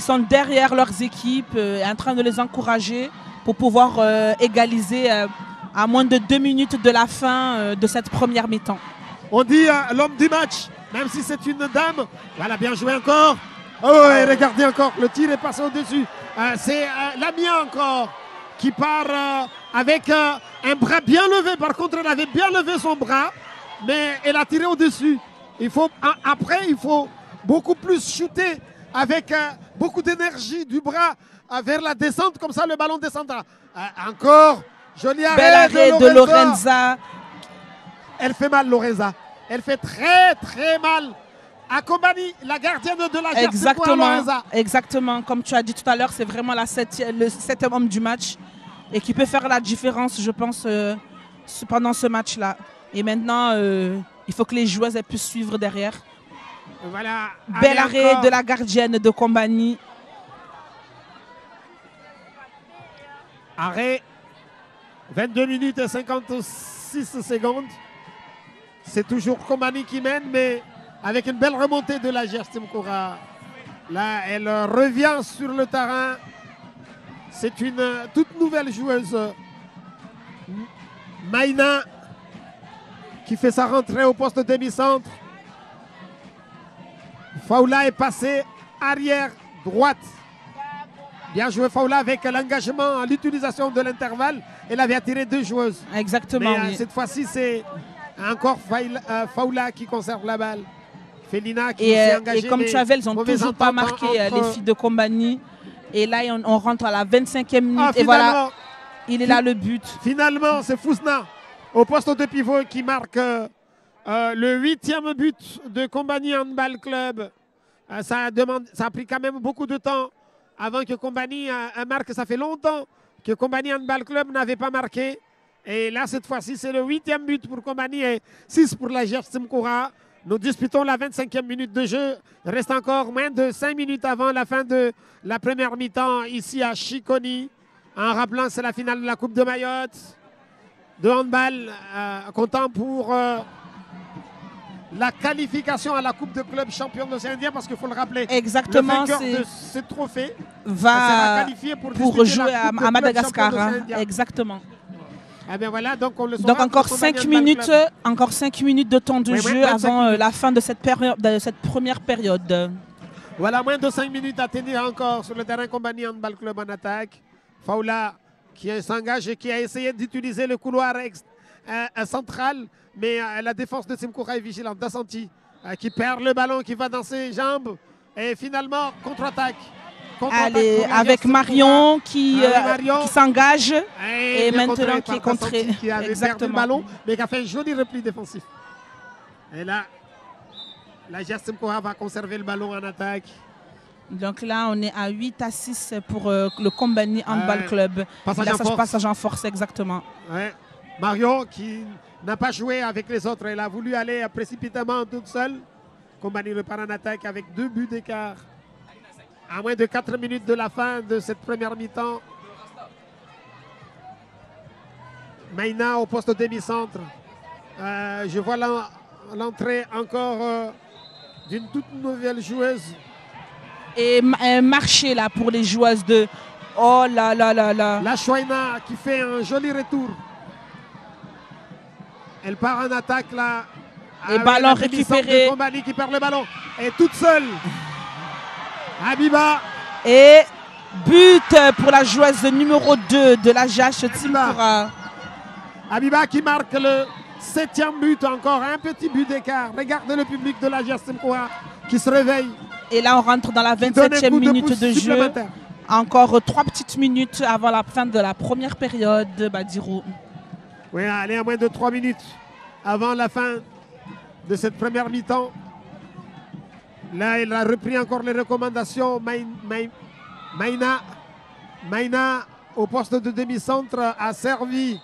sont derrière leurs équipes, en train de les encourager pour pouvoir égaliser à moins de 2 minutes de la fin de cette première mi-temps. On dit l'homme du match, même si c'est une dame. Voilà, bien joué encore. Oh, et regardez encore, le tir est passé au-dessus. C'est Lamia encore qui part avec un bras bien levé. Par contre, elle avait bien levé son bras, mais elle a tiré au-dessus. Après, il faut beaucoup plus shooter avec beaucoup d'énergie du bras vers la descente. Comme ça, le ballon descendra. Encore, joli arrêt, bel arrêt de Lorenza. Elle fait mal, Lorenza. Elle fait très, très mal. À Kombani, la gardienne de la GR Exactement, exactement. Comme tu as dit tout à l'heure, c'est vraiment le 7e homme du match et qui peut faire la différence, je pense, pendant ce match-là. Et maintenant, il faut que les joueuses puissent suivre derrière. Voilà. Bel arrêt encore de la gardienne de Kombani. Arrêt. 22 minutes et 56 secondes. C'est toujours Kombani qui mène, mais avec une belle remontée de la GR Simkoura. Là, elle revient sur le terrain. C'est une toute nouvelle joueuse. Maïna qui fait sa rentrée au poste de demi-centre. Faoula est passé arrière droite. Bien joué Faoula avec l'engagement, l'utilisation de l'intervalle. Elle avait attiré 2 joueuses. Exactement. Mais oui. cette fois-ci, c'est encore Faoula qui conserve la balle. Felina qui s'est engagée. Et comme tu avais, elles n'ont toujours pas marqué les filles de Kombani. Et là, on rentre à la 25e minute. Et voilà, il est là le but. Finalement, c'est Fousna au poste de pivot qui marque le 8e but de Kombani Handball Club. Ça a pris quand même beaucoup de temps avant que Kombani marque. Ça fait longtemps que Kombani Handball Club n'avait pas marqué. Et là, cette fois-ci, c'est le 8e but pour Kombani et 6 pour la GR Simkoura. Nous disputons la 25e minute de jeu. Il reste encore moins de 5 minutes avant la fin de la première mi-temps ici à Chiconi. En rappelant, c'est la finale de la Coupe de Mayotte de handball, comptant pour la qualification à la Coupe de club champion d'Océanie, parce qu'il faut le rappeler. Exactement, le vainqueur de ce trophée va qualifier pour jouer à Madagascar. Exactement. Eh bien voilà, donc on le donc encore 5 minutes, de temps de jeu avant la fin de cette première période. Voilà, moins de 5 minutes à tenir encore sur le terrain Kombani Handball Club en attaque. Faoula qui s'engage et qui a essayé d'utiliser le couloir central, mais la défense de Simkoura est vigilante. Dassanti qui perd le ballon, qui va dans ses jambes et finalement contre-attaque. Allez, avec Marion qui s'engage et maintenant qui est contré. Qui avait perdu le ballon, mais qui a fait un joli repli défensif. Et là, la GR Simkoura va conserver le ballon en attaque. Donc là, on est à 8-6 pour le Kombani Handball Club. Passage en force, exactement. Ouais. Marion qui n'a pas joué avec les autres. Elle a voulu aller précipitamment toute seule. Kombani repart en attaque avec 2 buts d'écart. À moins de 4 minutes de la fin de cette première mi-temps. Maïna au poste de demi-centre. Je vois l'entrée encore d'une toute nouvelle joueuse. Et un marché là pour les joueuses de... Oh là là là là. La Chouaina qui fait un joli retour. Elle part en attaque là. Et ballon récupéré. Kombani qui perd le ballon. Et toute seule. Habiba. Et but pour la joueuse numéro 2 de la GH Simkoura. Habiba qui marque le 7e but, encore un petit but d'écart. Regardez le public de la GH Simkoura qui se réveille. Et là, on rentre dans la 27e minute de jeu. Encore 3 petites minutes avant la fin de la première période, Badirou. Oui, allez, à moins de 3 minutes avant la fin de cette première mi-temps. Là, il a repris encore les recommandations. Maïna au poste de demi-centre a servi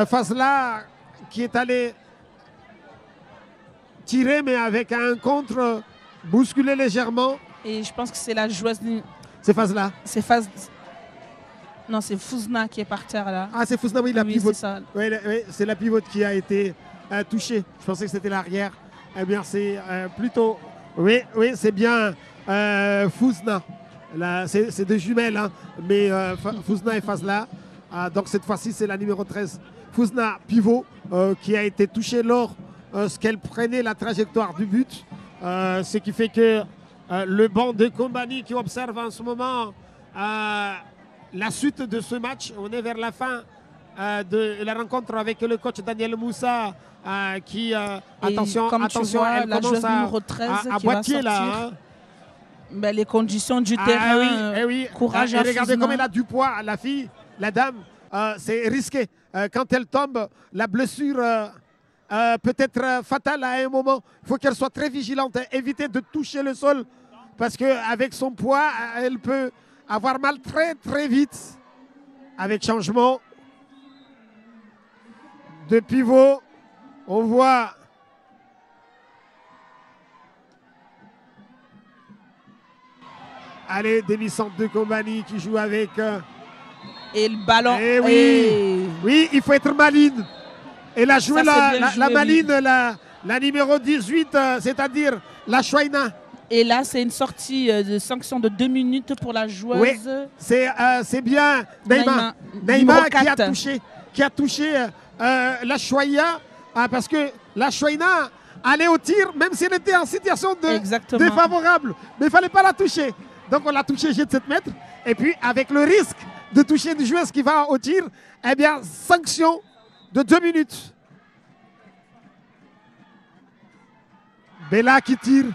Fazla qui est allé tirer, mais avec un contre bousculé légèrement. Et je pense que c'est la joueuse... C'est Fazla. C'est Non, c'est Fouzna qui est par terre là. Ah, c'est Fouzna, oui, la pivote. C'est ça. Oui, c'est la pivote qui a été touchée. Je pensais que c'était l'arrière. Eh bien, c'est plutôt... Oui, c'est bien Fouzna. C'est deux jumelles, hein, mais Fouzna et Fazla. Donc cette fois-ci, c'est la numéro 13. Fouzna, pivot, qui a été touchée lors qu'elle prenait la trajectoire du but. Ce qui fait que le banc de Kombani qui observe en ce moment la suite de ce match. On est vers la fin de la rencontre avec le coach Daniel Moussa qui, attention, vois, elle commence à boiter là. Hein. Ben, les conditions du terrain, oui. Courage à regardez Fouzna. comme elle a du poids, la fille, la dame. C'est risqué. Quand elle tombe, la blessure peut être fatale à un moment. Il faut qu'elle soit très vigilante, éviter de toucher le sol parce qu'avec son poids, elle peut avoir mal très très vite. Avec changement de pivot, on voit allez, demi-centre de Kombani qui joue avec... Et le ballon. Oui, il faut être maline. Et la jouer la maline, la numéro 18, c'est-à-dire la Chouaina. Et là, c'est une sortie de sanction de 2 minutes pour la joueuse. Oui, c'est bien Naïma qui a touché la Chouaïa parce que la Chouaina allait au tir, même si elle était en situation défavorable. Mais il ne fallait pas la toucher. Donc on l'a touché, jet de 7 mètres. Et puis avec le risque de toucher une joueuse qui va au tir, eh bien, sanction de 2 minutes. Bella qui tire.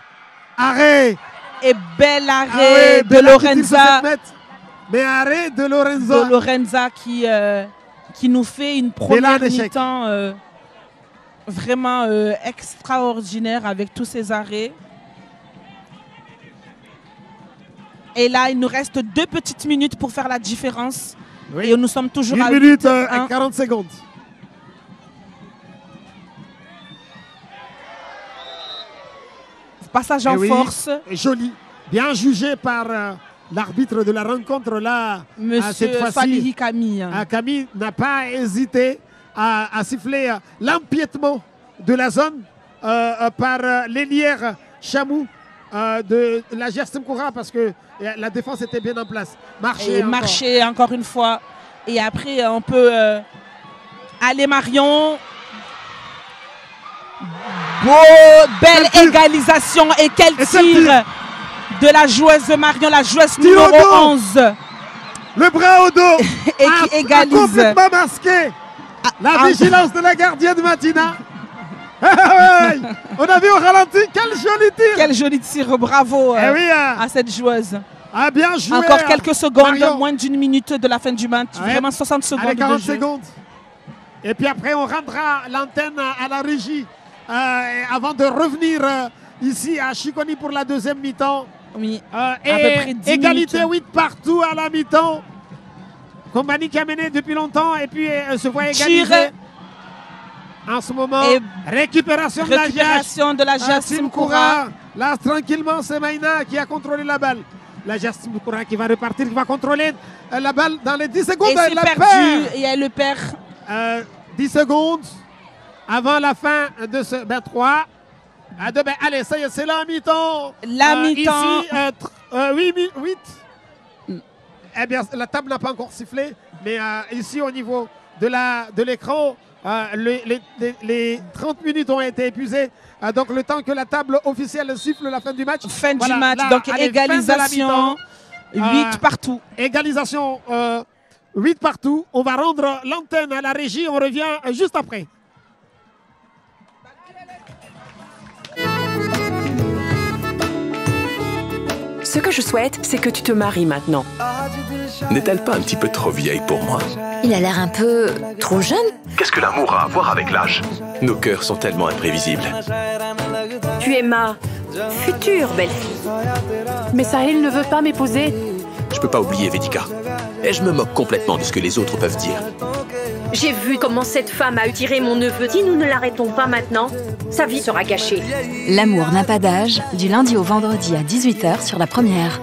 Arrêt. Et bel arrêt de Lorenza. Mais arrêt de Lorenza. De Lorenza qui nous fait une première mi-temps vraiment extraordinaire avec tous ses arrêts. Et là, il nous reste 2 petites minutes pour faire la différence. Oui. Et nous sommes toujours à 1 minute et 40 secondes. Passage en force. Joli. Bien jugé par l'arbitre de la rencontre là. Monsieur Falihi Camille. Camille n'a pas hésité à siffler l'empiètement de la zone par l'ailière Chamou de la Gersim Koura parce que la défense était bien en place. Marcher encore une fois. Et après, on peut aller Marion. Belle égalisation. Et quel tir de la joueuse Marion, la joueuse numéro 11. Le bras au dos. Et qui égalise. Complètement masqué. La vigilance de la gardienne Matina. On a vu au ralenti, quel joli tir. Quel joli tir, bravo à cette joueuse. Bien joué. Encore quelques secondes, Marion. moins d'1 minute de la fin du match. Vraiment 60 secondes. Allez, 40 de jeu. secondes. Et puis après, on rendra l'antenne à la régie avant de revenir ici à Chiconi pour la deuxième mi-temps. Oui, et égalité 8 partout à la mi-temps. Kombani qui a mené depuis longtemps et puis se voit égaliser. En ce moment, récupération de la Gersim Koura. Là, tranquillement, c'est Maïna qui a contrôlé la balle. La Gersim Koura qui va repartir, qui va contrôler la balle dans les 10 secondes. Et c'est perdu, et elle le perd. 10 secondes avant la fin de ce 3. Allez, ça y est, c'est la mi-temps. La mi-temps. Ici, 8. Eh bien, la table n'a pas encore sifflé, mais ici, au niveau de l'écran, les 30 minutes ont été épuisées. Donc, le temps que la table officielle siffle la fin du match. Fin du match, donc égalisation. 8 partout. Égalisation 8 partout. On va rendre l'antenne à la régie. On revient juste après. Ce que je souhaite, c'est que tu te maries maintenant. N'est-elle pas un petit peu trop vieille pour moi? Il a l'air un peu trop jeune. Qu'est-ce que l'amour a à voir avec l'âge? Nos cœurs sont tellement imprévisibles. Tu es ma future belle-fille. Mais Sahil ne veut pas m'épouser. Je peux pas oublier Vedika. Et je me moque complètement de ce que les autres peuvent dire. J'ai vu comment cette femme a tiré mon neveu. Si nous ne l'arrêtons pas maintenant, sa vie sera gâchée. L'amour n'a pas d'âge, du lundi au vendredi à 18h sur La Première.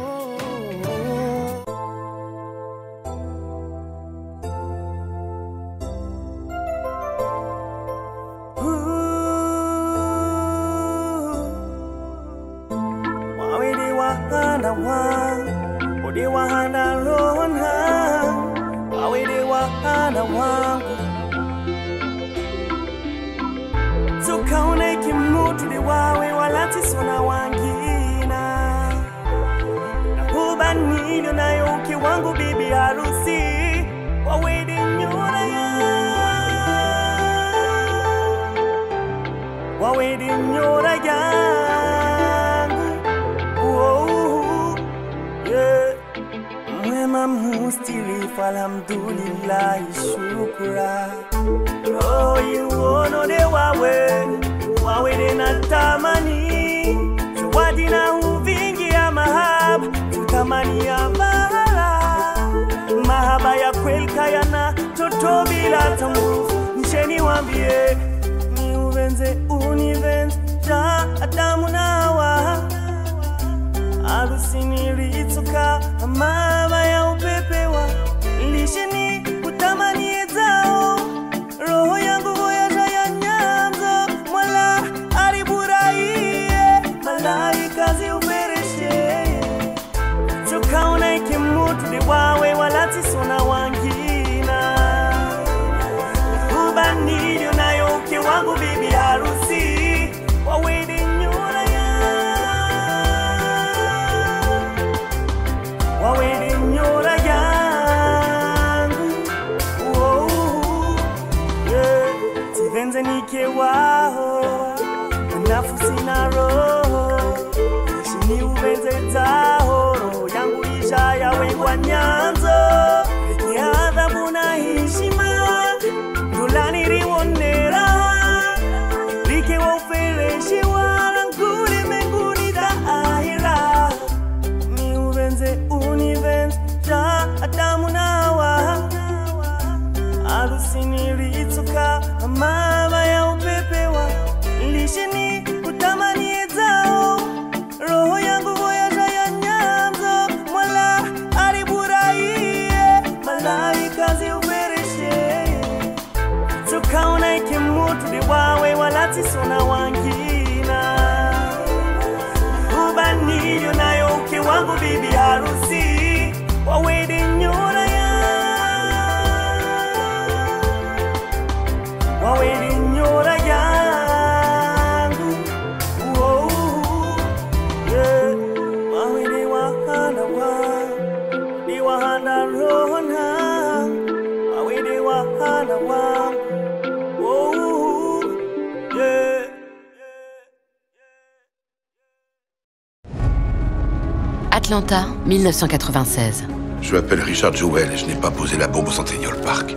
Atlanta, 1996. Je m'appelle Richard Jewell et je n'ai pas posé la bombe au Centennial Park.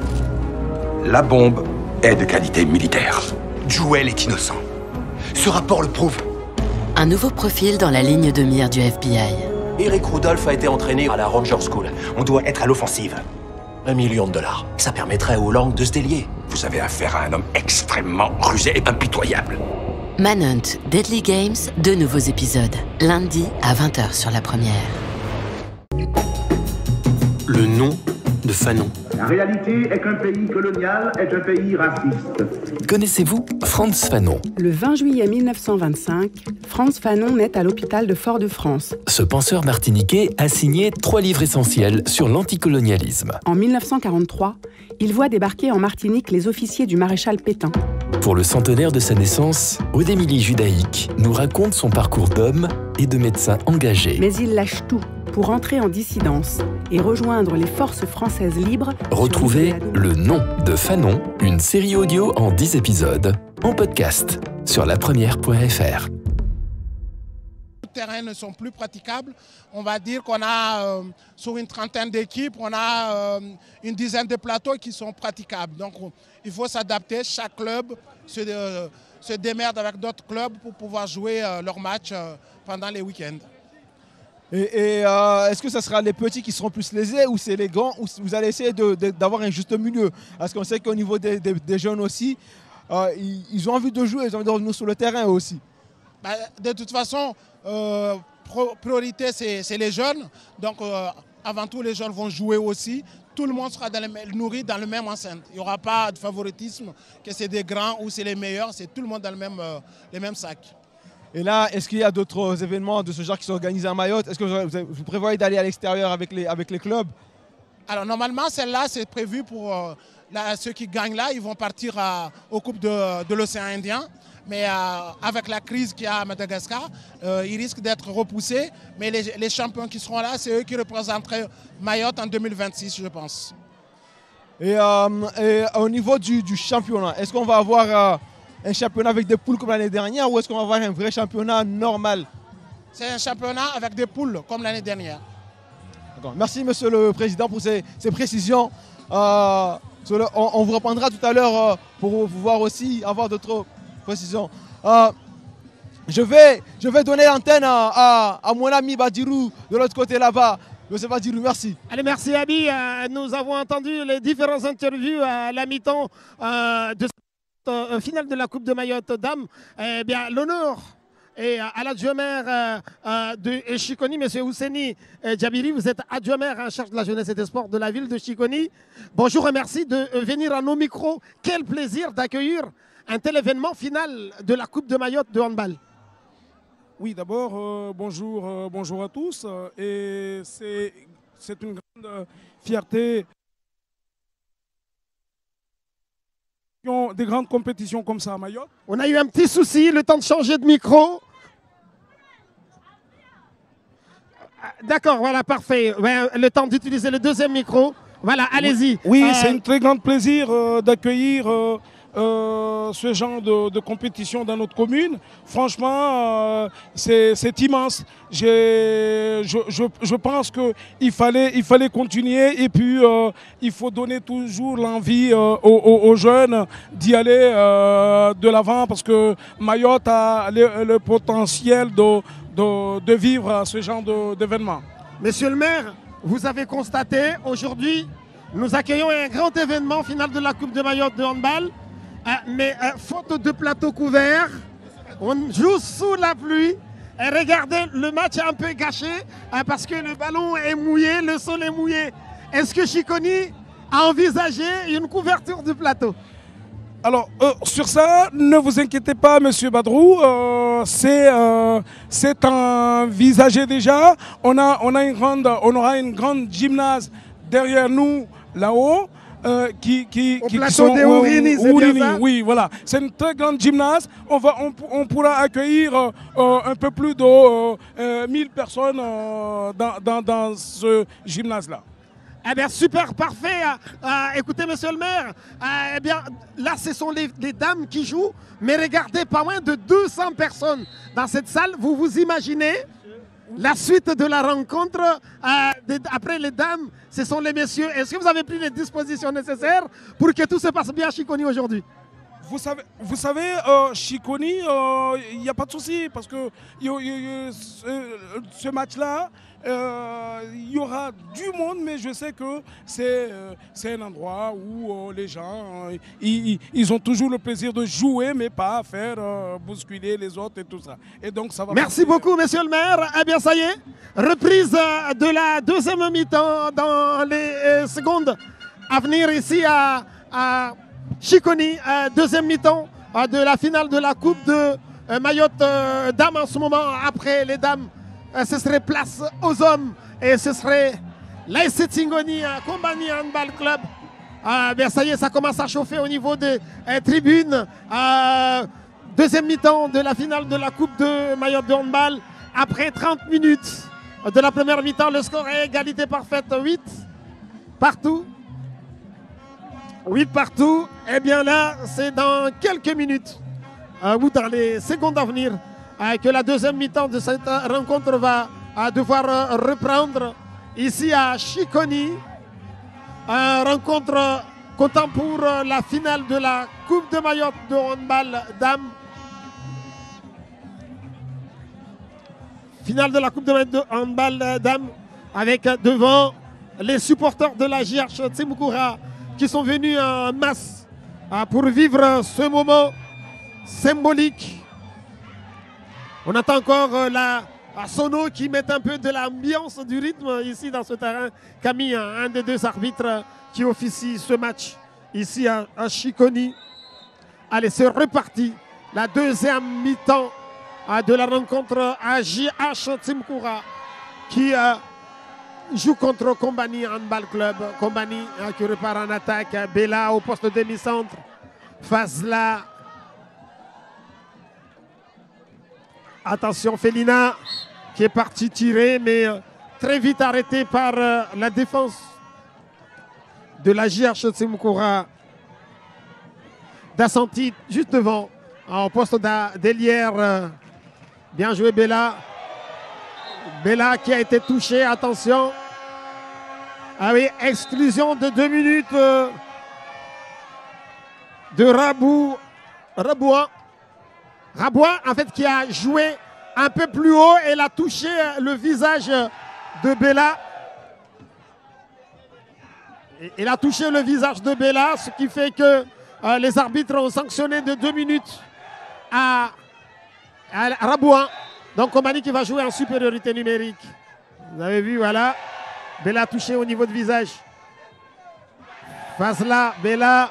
La bombe est de qualité militaire. Jewell est innocent. Ce rapport le prouve. Un nouveau profil dans la ligne de mire du FBI. Eric Rudolph a été entraîné à la Ranger School. On doit être à l'offensive. $1 million. Ça permettrait aux Lang de se délier. Vous avez affaire à un homme extrêmement rusé et impitoyable. Manhunt, Deadly Games, 2 nouveaux épisodes. Lundi à 20h sur La Première. Le nom de Fanon. La réalité est qu'un pays colonial est un pays raciste. Connaissez-vous Frantz Fanon? Le 20 juillet 1925, Frantz Fanon naît à l'hôpital de Fort-de-France. Ce penseur martiniquais a signé 3 livres essentiels sur l'anticolonialisme. En 1943, il voit débarquer en Martinique les officiers du maréchal Pétain. Pour le centenaire de sa naissance, Aude-Émilie Judaïque nous raconte son parcours d'homme et de médecin engagé. Mais il lâche tout pour entrer en dissidence et rejoindre les forces françaises libres. Retrouvez Le nom de Fanon, une série audio en 10 épisodes, en podcast sur lapremière.fr. Les terrains ne sont plus praticables. On va dire qu'on a, sur une trentaine d'équipes, on a une dizaine de plateaux qui sont praticables. Donc il faut s'adapter. Chaque club se démerde avec d'autres clubs pour pouvoir jouer leurs matchs pendant les week-ends. Et est-ce que ce sera les petits qui seront plus lésés ou c'est les grands, ou vous allez essayer d'avoir un juste milieu? Parce qu'on sait qu'au niveau des jeunes aussi, ils ont envie de jouer, ils ont envie de revenir sur le terrain aussi. De toute façon, priorité c'est les jeunes. Donc avant tout, les jeunes vont jouer aussi. Tout le monde sera nourri dans le même enceinte. Il n'y aura pas de favoritisme, que c'est des grands ou c'est les meilleurs. C'est tout le monde dans les mêmes sacs. Et là, est-ce qu'il y a d'autres événements de ce genre qui sont organisés à Mayotte? Est-ce que vous prévoyez d'aller à l'extérieur avec les clubs? Alors normalement, celle-là, c'est prévu pour ceux qui gagnent là. Ils vont partir aux Coupes de l'océan Indien. Mais avec la crise qu'il y a à Madagascar, ils risquent d'être repoussés. Mais les champions qui seront là, c'est eux qui représenteraient Mayotte en 2026, je pense. Et au niveau du championnat, est-ce qu'on va avoir un championnat avec des poules comme l'année dernière ou est-ce qu'on va avoir un vrai championnat normal? C'est un championnat avec des poules comme l'année dernière. Merci Monsieur le Président pour ces précisions. On vous reprendra tout à l'heure pour pouvoir aussi avoir d'autres précisions. Je vais donner l'antenne à mon ami Badirou de l'autre côté là-bas. Monsieur Badirou, merci. Allez, merci Abi. Nous avons entendu les différentes interviews à la mi-temps de cette finale de la Coupe de Mayotte Dames. Eh bien, l'honneur et à l'adjoint-maire de Chiconi, M. Ousseni Djabiri, vous êtes adjoint-maire en charge de la jeunesse et des sports de la ville de Chiconi. Bonjour et merci de venir à nos micros. Quel plaisir d'accueillir un tel événement final de la Coupe de Mayotte de handball. Oui, d'abord, bonjour à tous. Et c'est une grande fierté. Des grandes compétitions comme ça à Mayotte. On a eu un petit souci, le temps de changer de micro. D'accord, voilà, parfait. Ouais, le temps d'utiliser le deuxième micro. Voilà, allez-y. Oui, c'est un très grand plaisir d'accueillir ce genre de compétition dans notre commune. Franchement, c'est immense. Je pense qu'il fallait continuer et puis il faut donner toujours l'envie aux jeunes d'y aller de l'avant parce que Mayotte a le potentiel de vivre ce genre d'événement. Monsieur le maire, vous avez constaté aujourd'hui, nous accueillons un grand événement final de la Coupe de Mayotte de handball. Mais faute de plateau couvert, on joue sous la pluie. Et regardez, le match est un peu gâché parce que le ballon est mouillé, le sol est mouillé. Est-ce que Chiconi a envisagé une couverture du plateau? Alors, sur ça, ne vous inquiétez pas, Monsieur Badrou, c'est envisagé déjà. On aura une grande gymnase derrière nous, là-haut. Qui sont des Ourini, c'est bien ça? Oui, voilà. C'est une très grande gymnase. On pourra accueillir un peu plus de 1000 personnes dans ce gymnase-là. Eh bien, super, parfait. Écoutez, monsieur le maire, eh bien, là, ce sont les dames qui jouent. Mais regardez, pas moins de 200 personnes dans cette salle. Vous vous imaginez la suite de la rencontre, après les dames, ce sont les messieurs. Est-ce que vous avez pris les dispositions nécessaires pour que tout se passe bien à Chiconi aujourd'hui? Vous savez, Chiconi, il n'y a pas de souci parce que ce match-là, il y aura du monde, mais je sais que c'est un endroit où les gens, ils ont toujours le plaisir de jouer, mais pas faire bousculer les autres et tout ça. Et donc ça va. Merci beaucoup, monsieur le maire. Eh bien, ça y est, reprise de la deuxième mi-temps dans les secondes à venir ici à Chiconi, deuxième mi-temps de la finale de la Coupe de Mayotte Dames en ce moment. Après les dames, ce serait place aux hommes et ce serait l'AS Tingoni Kombani Handball Club. Ben ça y est, ça commence à chauffer au niveau des tribunes. Deuxième mi-temps de la finale de la Coupe de Mayotte de handball. Après 30 minutes de la première mi-temps, le score est égalité parfaite, 8 partout. 8 partout. Et bien là, c'est dans quelques minutes ou dans les secondes à venir que la deuxième mi-temps de cette rencontre va devoir reprendre ici à Chiconi. Rencontre comptant pour la finale de la Coupe de Mayotte de handball dames. finale de la Coupe de handball dames, avec devant les supporters de la JH Tsimoukoura qui sont venus en masse pour vivre ce moment symbolique. On attend encore la sono qui met un peu de l'ambiance, du rythme ici dans ce terrain. Camille, un des deux arbitres qui officie ce match ici à Chiconi. Allez, c'est reparti. La deuxième mi-temps de la rencontre à JH Tsimoukoura qui joue contre Kombani Handball Club. Kombani qui repart en attaque. Bella au poste de demi-centre. Fazla. Attention, Felina qui est parti tirer, mais très vite arrêté par la défense de la JH Tsimoukoura. Dassanti juste devant, en poste d'ailière. Bien joué Bella. Bella qui a été touché, attention. Ah oui, exclusion de 2 minutes de Rabouin. Rabouin, en fait, qui a joué un peu plus haut et a touché le visage de Bella. Il a touché le visage de Bella, ce qui fait que les arbitres ont sanctionné de 2 minutes à Rabouin. Donc Kombani qui va jouer en supériorité numérique. Vous avez vu, voilà. Bella a touché au niveau de visage. Fazla, Bella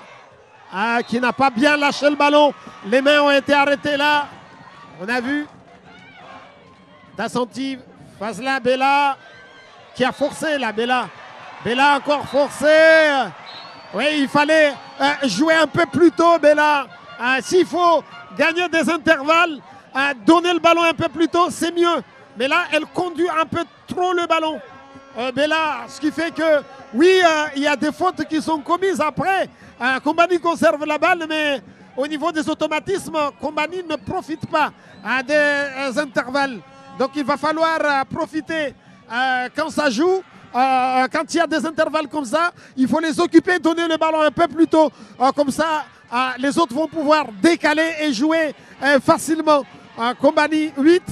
qui n'a pas bien lâché le ballon. Les mains ont été arrêtées là. On a vu. Dassanti, Fazla, Bella qui a forcé là, Bella. Bella encore forcé. Oui, il fallait jouer un peu plus tôt, Bella. S'il faut gagner des intervalles, donner le ballon un peu plus tôt, c'est mieux. Mais là, elle conduit un peu trop le ballon. Bella, ce qui fait que, oui, il y a des fautes qui sont commises après. Kombani conserve la balle, mais au niveau des automatismes, Kombani ne profite pas des intervalles. Donc il va falloir profiter quand ça joue. Quand il y a des intervalles comme ça, il faut les occuper, donner le ballon un peu plus tôt. Comme ça, les autres vont pouvoir décaler et jouer facilement. Kombani 8.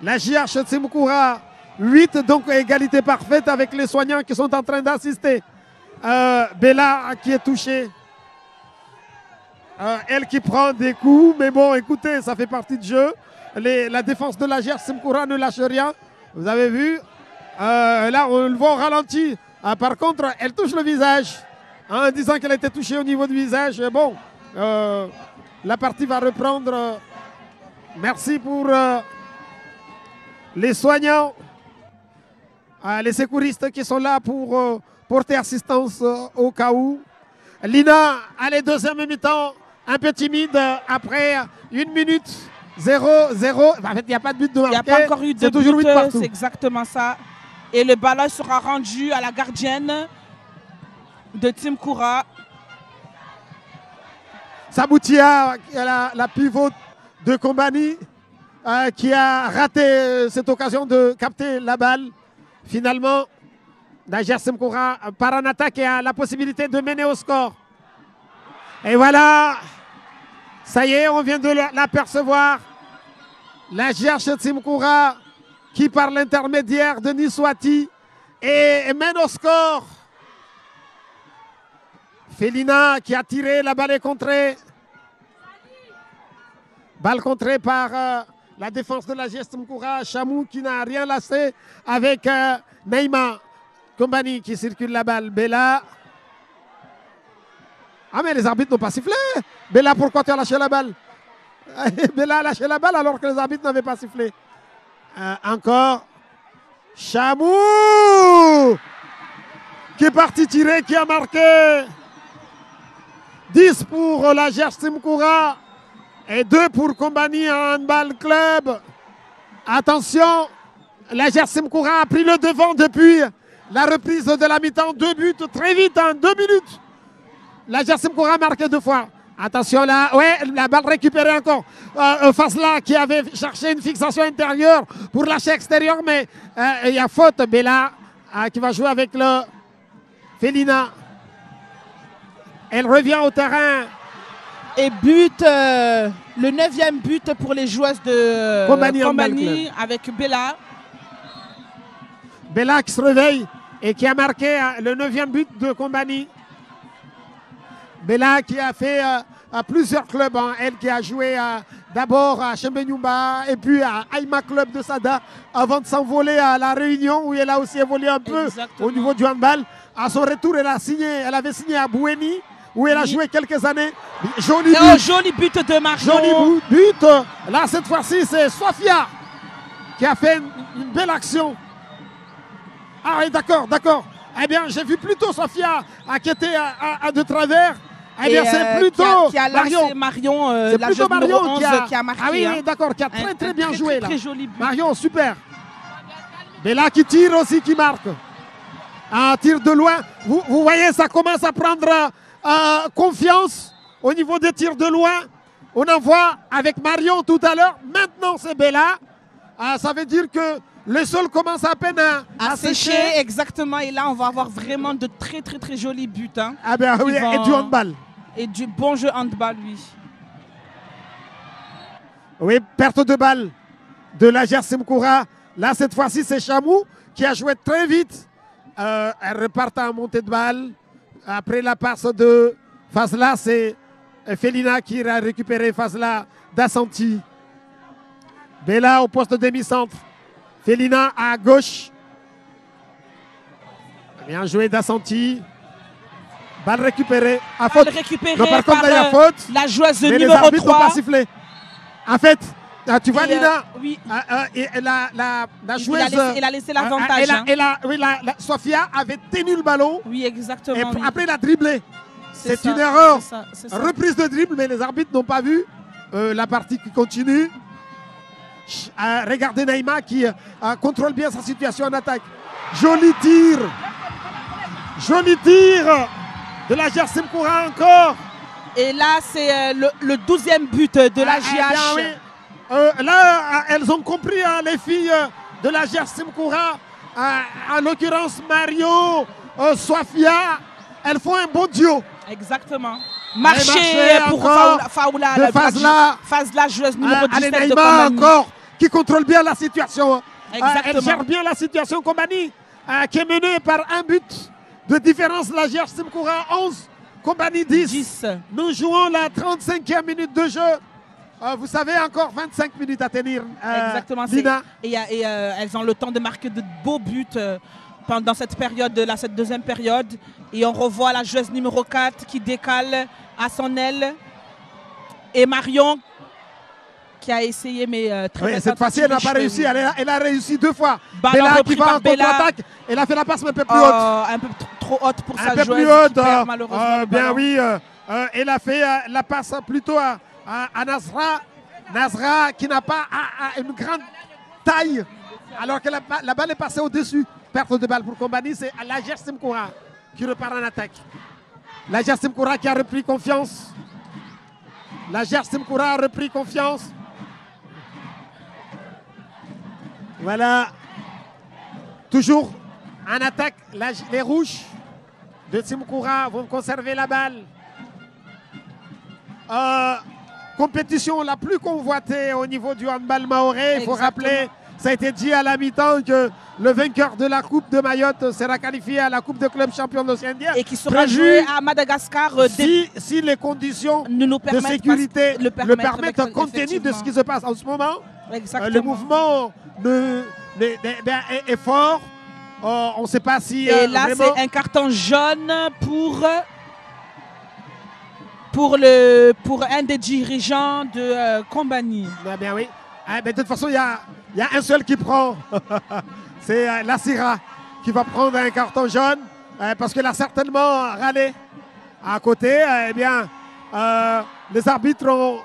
La JH Tsimoukoura 8, donc égalité parfaite avec les soignants qui sont en train d'assister. Bella qui est touchée. Elle qui prend des coups, mais bon, écoutez, ça fait partie du jeu. La défense de la JH Tsimoukoura ne lâche rien. Vous avez vu. Là, on le voit au ralenti. Par contre, elle touche le visage en disant qu'elle a été touchée au niveau du visage. Bon, la partie va reprendre. Merci pour les soignants, les secouristes qui sont là pour porter assistance au cas où. Lina, allez, deuxième mi-temps, un peu timide après 1 minute 0-0. En fait, il n'y a pas de but de marqué. Il n'y a pas encore eu de but, c'est exactement ça. Et le ballon sera rendu à la gardienne de Tsimoukoura. Saboutia, la pivot de Kombani, qui a raté cette occasion de capter la balle. Finalement, la JH Tsimoukoura part en attaque et a la possibilité de mener au score. Et voilà, ça y est, on vient de l'apercevoir. La JH Tsimoukoura qui par l'intermédiaire de Niswati et mène au score. Felina qui a tiré, la balle est contrée. Balle contrée par la défense de la JH Tsimoukoura. Chamou qui n'a rien lâché avec Neymar. Kombani qui circule la balle. Bella. Ah mais les arbitres n'ont pas sifflé. Bella, pourquoi tu as lâché la balle? Bella a lâché la balle alors que les arbitres n'avaient pas sifflé. Encore Chamou qui est parti tirer, qui a marqué. 10 pour la JH Tsimoukoura et 2 pour Kombani Handball Club. Attention, la JH Tsimoukoura a pris le devant depuis la reprise de la mi-temps. 2 buts très vite, 2 minutes. La JH Tsimoukoura a marqué 2 fois. Attention là, ouais, la balle récupérée encore. Fazla qui avait cherché une fixation intérieure pour lâcher extérieur, mais il y a faute. Bella qui va jouer avec le Felina. Elle revient au terrain Et but, le 9e but pour les joueuses de Kombani avec Bella. Bella qui se réveille et qui a marqué le 9e but de Kombani. Bella qui a fait à plusieurs clubs, hein. Elle qui a joué d'abord à Chembenyumba et puis à Aïma Club de Sada avant de s'envoler à La Réunion où elle a aussi évolué un peu au niveau du handball. À son retour, elle avait signé à Bouéni où elle a joué quelques années. Joli but de Marion. Joli but. Là, cette fois-ci, c'est Sofia qui a fait une belle action. Ah oui, d'accord. Eh bien, j'ai vu plutôt Sofia qui était de travers. Eh bien, c'est plutôt qui a Marion. C'est la plutôt Marion qui a marqué. Ah oui, d'accord, qui a très bien joué là. Très joli but. Marion, super. Bella qui tire aussi, qui marque. Un tir de loin. Vous voyez, ça commence à prendre confiance au niveau des tirs de loin. On en voit avec Marion tout à l'heure. Maintenant, c'est Bella. Ça veut dire que le sol commence à peine à sécher. Exactement. Et là, on va avoir vraiment de très jolis buts. Hein, ah ben oui, et du handball. Et du bon jeu handball, oui. Oui, perte de balle de la Simkoura. Là, cette fois-ci, c'est Chamou qui a joué très vite. Elle repart en montée de balle. Après la passe de Fazla, c'est Felina qui a récupéré Fazla d'Assanti. Bella au poste de demi-centre. Felina à gauche. Bien joué d'Assanti. Balle récupérée. À faute. Non, par contre, il y a faute. La joueuse mais numéro les arbitres 3. n'ont pas sifflé. En fait, tu vois, Nina, oui. la joueuse. Elle a laissé l'avantage. Sofia avait tenu le ballon. Oui, exactement. Et après, elle a dribblé. C'est une erreur. C'est ça. Reprise de dribble, mais les arbitres n'ont pas vu. La partie qui continue. Regardez Naïma qui contrôle bien sa situation en attaque. Joli tir. Joli tir de la Simkoura encore. Et là, c'est le 12e but de la JH. Oui. Là, elles ont compris, les filles de la Simkoura, en l'occurrence Mario, Sofia, elles font un bon duo. Exactement. Marché pour Faoula, Fazla, joueuse numéro 17 Naïma de Kombani. encore, qui contrôle bien la situation. Exactement. Elle gère bien la situation Kombani, qui est menée par un but de différence. La Simkoura 11, Kombani 10. Nous jouons la 35e minute de jeu. Vous savez, encore 25 minutes à tenir. Exactement. Lina. Et elles ont le temps de marquer de beaux buts pendant cette période, cette deuxième période. Et on revoit la joueuse numéro 4 qui décale à son aile. Et Marion qui a essayé, mais très cette fois-ci, elle n'a pas réussi. Elle a réussi 2 fois. Bella qui va en contre-attaque. Elle a fait la passe un peu plus haute. Un peu trop haute pour sa joueuse. Un peu plus haute. Malheureusement. Bien oui. Elle a fait la passe plutôt à Nasra. Nasra qui n'a pas une grande taille. Alors que la balle est passée au-dessus. Perte de balle pour Kombani. C'est la Simkoura qui repart en attaque. La Simkoura qui a repris confiance. La Simkoura a repris confiance. Voilà. Toujours en attaque. Les rouges de Simkoura vont conserver la balle. Compétition la plus convoitée au niveau du handball mahorais. Il faut rappeler, ça a été dit à la mi-temps, que le vainqueur de la Coupe de Mayotte sera qualifié à la Coupe de club champion d'Océanie. Et qui sera joué à Madagascar si les conditions de sécurité le permettent, compte tenu de ce qui se passe en ce moment. Le mouvement est fort. On ne sait pas si... Et là, c'est un carton jaune pour un des dirigeants de Kombani. Bien oui. De toute façon, il y a un seul qui prend. C'est la Syrah qui va prendre un carton jaune parce qu'elle a certainement râlé à côté. Les arbitres ont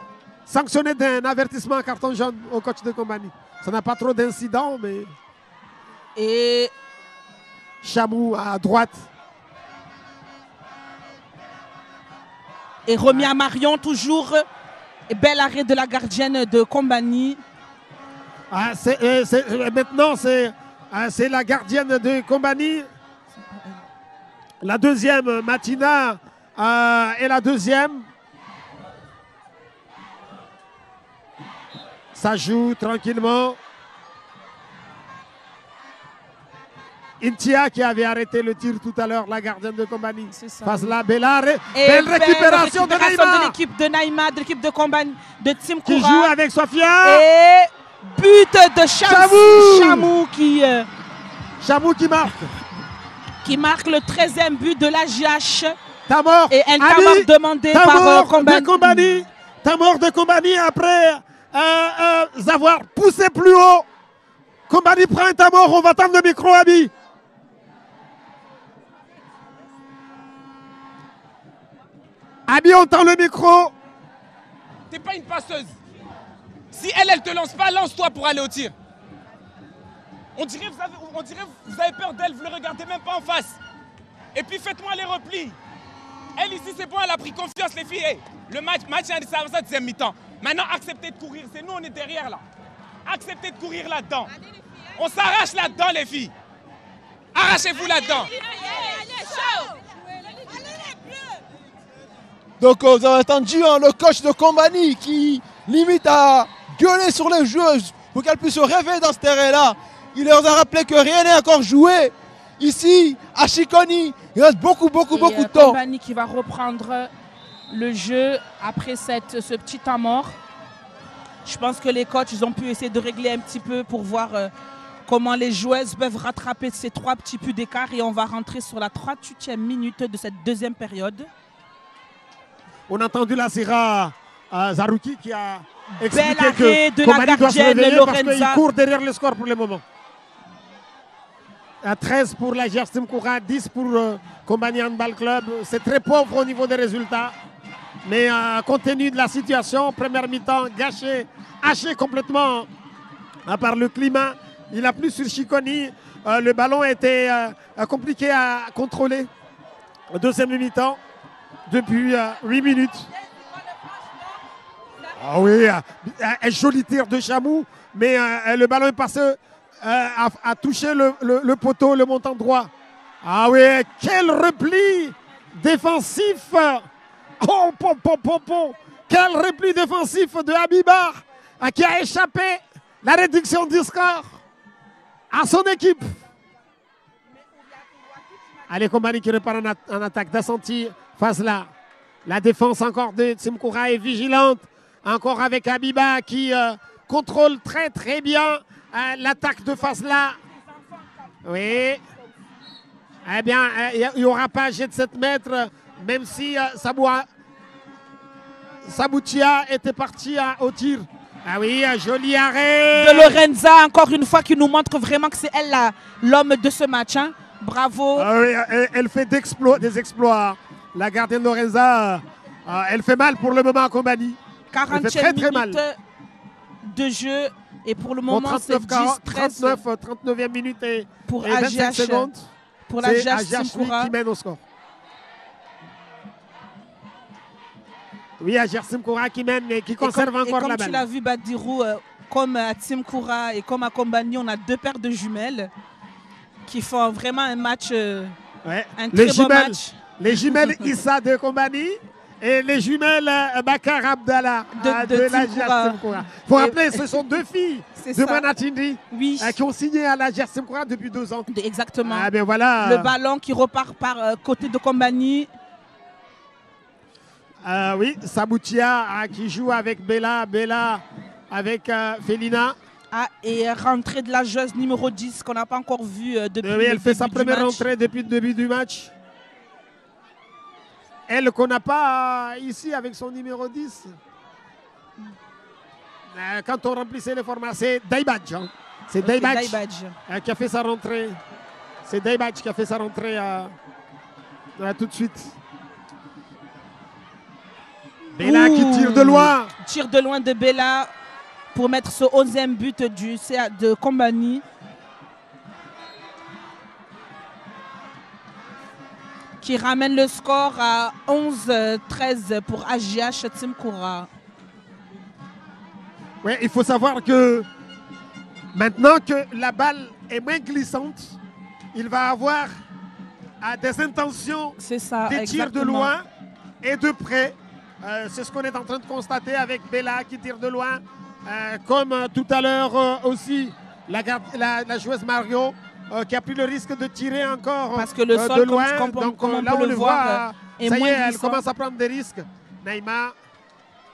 sanctionné d'un avertissement carton jaune au coach de Kombani. Ça n'a pas trop d'incidents, mais... Et Chamou à droite. Et remis à Marion toujours. Et bel arrêt de la gardienne de Kombani. Maintenant, c'est la gardienne de Kombani. La deuxième, Matina, et la deuxième. Ça joue tranquillement. Intia qui avait arrêté le tir tout à l'heure, la gardienne de Kombani. Fazla, Bella, belle récupération de Naïma. De l'équipe de Naïma, de l'équipe de Kombani, de Team Qui Koura. joue avec Sofia. Et but de Chamou qui marque. Qui marque le 13e but de la JH. Tamor. Et un Tamor demandé par Kombani. Tamor de Kombani après avoir poussé plus haut. Kombani prend un Tamor, on va tendre le micro, Abi. Abi, on tend le micro. T'es pas une passeuse. Si elle te lance pas, lance-toi pour aller au tir. On dirait que vous avez peur d'elle, vous ne le regardez même pas en face. Et puis faites-moi les replis. Elle ici, c'est bon, elle a pris confiance, les filles. Hey, le match c'est à sa deuxième mi-temps. Maintenant, acceptez de courir. C'est nous, on est derrière là. Acceptez de courir là-dedans. On s'arrache là-dedans, les filles. Arrachez-vous là-dedans. Donc vous avez entendu le coach de Kombani qui limite à gueuler sur les joueuses pour qu'elles puissent se réveiller dans ce terrain-là. Il leur a rappelé que rien n'est encore joué. Ici, à Chiconi, il reste beaucoup de temps. Kombani qui va reprendre le jeu après ce petit temps mort. Je pense que les coachs ils ont pu essayer de régler un petit peu pour voir comment les joueuses peuvent rattraper ces 3 petits buts d'écart. Et on va rentrer sur la 38e minute de cette deuxième période. On a entendu la Sira Zarouki qui a expliqué que de Kombani doit se réveiller Lorenza. parce qu'il court derrière le score pour le moment. À 13 pour la JH Team Koura, 10 pour Kombani Handball Club. C'est très pauvre au niveau des résultats. Mais compte tenu de la situation, première mi-temps gâchée, hachée complètement par le climat. Il a plu sur Chiconi. Le ballon était compliqué à contrôler. Deuxième mi-temps. Depuis 8 minutes. Ah oui, un joli tir de Chamou, mais le ballon est passé à toucher le poteau, le montant droit. Ah oui, quel repli défensif. Oh, quel repli défensif de Habibar qui a échappé la réduction du score à son équipe. Allez, Kombani qui repart en attaque. Dassanti. Fazla, la défense encore de Team Koura est vigilante, encore avec Habiba qui contrôle très bien l'attaque de Fazla. Oui. Eh bien, il n'y aura pas jet de 7 mètres, même si Saboutia était parti au tir. Ah oui, joli arrêt. De Lorenza, encore une fois, qui nous montre vraiment que c'est elle l'homme de ce match. Hein. Bravo. Ah oui, elle fait des exploits. La gardienne Lorenza, elle fait mal pour le moment à Kombani. 40e minute de jeu. Et pour le moment, c'est 39e minute et 25 secondes. Pour la JH qui mène au score. Oui, AJH Team Koura qui mène et qui conserve encore la balle. Comme tu l'as vu, Badirou, comme à Team Koura et comme à Kombani, on a 2 paires de jumelles qui font vraiment un match, un très beau match. Les jumelles Issa de Kombani et les jumelles Bakar Abdallah de la JH Team Koura. Il faut rappeler, ce sont 2 filles de Manatindi qui ont signé à la JH Team Koura depuis 2 ans. Exactement. Ah, ben voilà. Le ballon qui repart par côté de Kombani. Oui, Saboutia qui joue avec Bella avec Felina. Et rentrée de la joueuse numéro 10 qu'on n'a pas encore vue depuis le début du match. Elle fait sa première rentrée depuis le début du match. Elle qu'on n'a pas ici avec son numéro 10. Quand on remplissait les formats, c'est Daibadj. Hein. C'est Daibadj qui a fait sa rentrée. C'est Daibadj qui a fait sa rentrée tout de suite. Bella qui tire de loin. Tire de loin de Bella pour mettre ce 11e but de Kombani. Qui ramène le score à 11-13 pour AJH Team Koura. Oui, il faut savoir que maintenant que la balle est moins glissante, il va avoir des intentions des tirs de loin et de près. C'est ce qu'on est en train de constater avec Bella qui tire de loin comme tout à l'heure aussi, la joueuse Marion qui a pris le risque de tirer encore parce que le sol, de loin. comme on là, peut on le voit, voir, est ça y moins est, elle glissant. commence à prendre des risques. Naïma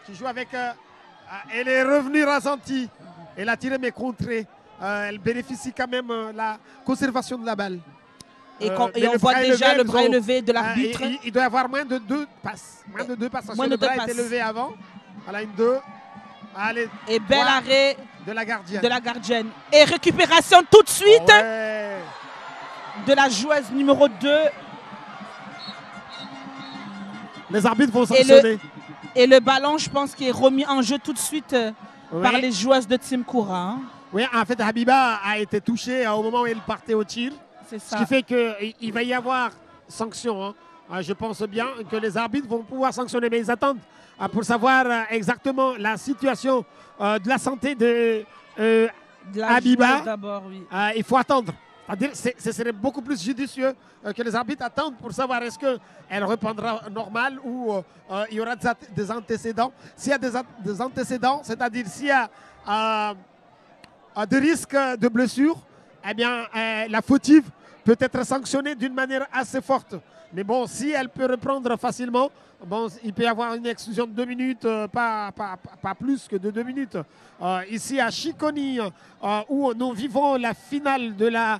qui joue avec... elle est revenue rasentie. Elle a tiré mais contrée. Elle bénéficie quand même de la conservation de la balle. Et on voit déjà le bras élevé de l'arbitre. Il doit y avoir moins de 2 passes. Moins de 2 passes. Parce que le bras était levé avant. Voilà, une 2. Allez, et bel arrêt de la gardienne. Et récupération tout de suite de la joueuse numéro 2. Les arbitres vont sanctionner. Et le ballon, je pense, qui est remis en jeu tout de suite par les joueuses de Team Koura. Hein. Oui, en fait, Habiba a été touchée au moment où elle partait au tir. C'est ça. Ce qui fait qu'il va y avoir sanction. Hein. Je pense bien que les arbitres vont pouvoir sanctionner, mais ils attendent pour savoir exactement la situation de la santé de Habiba. Oui. Il faut attendre. C'est-à-dire, ce serait beaucoup plus judicieux que les arbitres attendent pour savoir est-ce qu'elle reprendra normal ou il y aura des antécédents. S'il y a des antécédents, c'est-à-dire s'il y a des risques de blessure, eh bien, la fautive peut être sanctionnée d'une manière assez forte. Mais bon, si elle peut reprendre facilement, bon, il peut y avoir une exclusion de 2 minutes, pas plus que de 2 minutes. Ici à Chiconi, où nous vivons la finale de la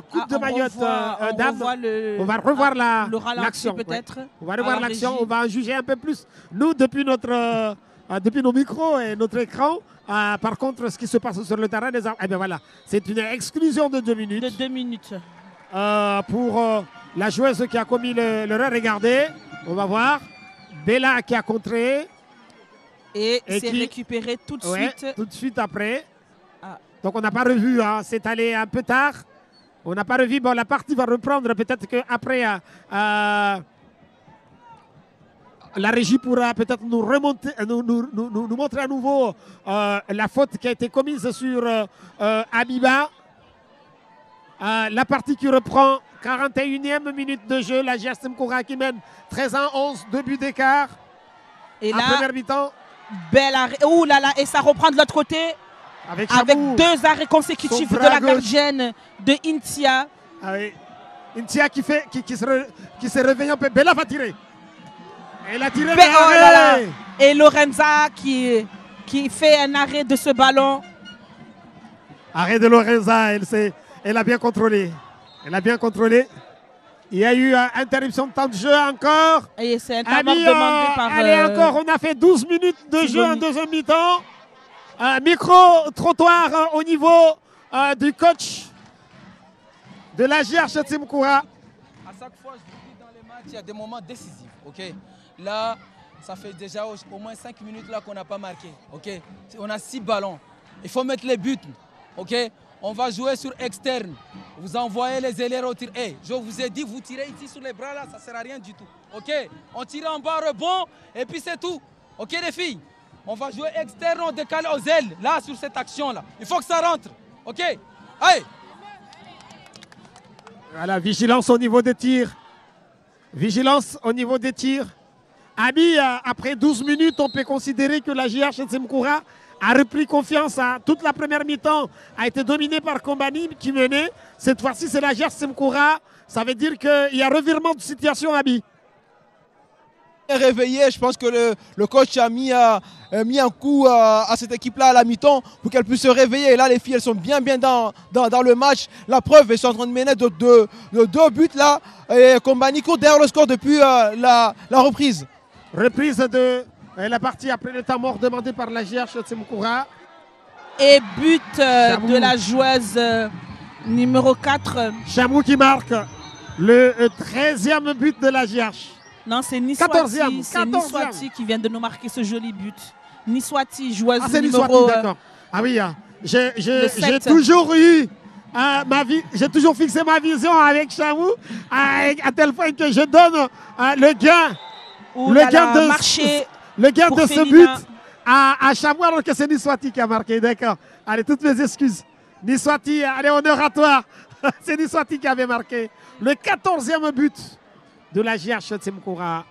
Coupe de Mayotte dames, on va revoir l'action. Peut-être. On va revoir l'action, on va en juger un peu plus. Nous, depuis nos micros et notre écran, par contre, ce qui se passe sur le terrain, eh bien voilà, c'est une exclusion de 2 minutes. De 2 minutes. Pour la joueuse qui a commis l'erreur. Regardez, on va voir. Bella qui a contré. Et c'est récupéré tout de suite. Tout de suite après. Donc on n'a pas revu, hein. C'est allé un peu tard. On n'a pas revu. Bon, la partie va reprendre. Peut-être qu'après, la régie pourra peut-être nous remonter, nous montrer à nouveau la faute qui a été commise sur Habiba. La partie qui reprend, 41e minute de jeu, la GS Team Koura qui mène 13-11, 2 buts d'écart. Et en là, première mi-temps. Bel arrêt. Ouh là là, et ça reprend de l'autre côté. Avec 2 arrêts consécutifs de la gardienne de Intia. Ah oui. Intia qui se réveille un peu. Bella va tirer. Elle a tiré. Oh là là. Et Lorenza qui fait un arrêt de ce ballon. Arrêt de Lorenza, elle a bien contrôlé. Elle a bien contrôlé. Il y a eu interruption de temps de jeu encore. Et c'est un temps mort demandé par... Allez, encore, on a fait 12 minutes de jeu en deuxième mi-temps. Micro-trottoir au niveau du coach de la GH Team Koura. À chaque fois, je vous dis, dans les matchs, il y a des moments décisifs. Okay? Là, ça fait déjà au moins 5 minutes là qu'on n'a pas marqué. Okay? On a 6 ballons. Il faut mettre les buts. Okay? On va jouer sur externe. Vous envoyez les ailiers au tir. Hey, je vous ai dit, vous tirez ici sur les bras là, ça ne sert à rien du tout. Ok? On tire en bas, rebond, et puis c'est tout. Ok les filles? On va jouer externe, on décale aux ailes, là, sur cette action là. Il faut que ça rentre. Ok? Allez! Voilà, vigilance au niveau des tirs. Vigilance au niveau des tirs. Ami, après 12 minutes, on peut considérer que la GH Team Koura a repris confiance. Toute la première mi-temps a été dominée par Kombani qui menait. Cette fois-ci, c'est la GH Team Koura. Ça veut dire qu'il y a revirement de situation, Abi. Réveillé, je pense que le coach a mis un coup à cette équipe-là à la mi-temps pour qu'elle puisse se réveiller. Et là, les filles, elles sont bien dans le match. La preuve, elles sont en train de mener de 2 buts là. Et Kombani court derrière le score depuis la reprise. Reprise de la partie après le temps mort demandé par la GH Team Koura. Et but de la joueuse numéro 4. Chamou qui marque le 13e but de la GH. Non, c'est Niswati. C'est Niswati qui vient de nous marquer ce joli but. Niswati, joueuse numéro... Niswati, d'accord. Ah oui, j'ai toujours eu j'ai toujours fixé ma vision avec Chamou à tel point que je donne le gain. Le gain de ce but à Chamou alors que c'est Niswati qui a marqué. D'accord. Allez, toutes mes excuses. Niswati, allez, honneur à toi. C'est Niswati qui avait marqué le 14e but de la GH Team Koura.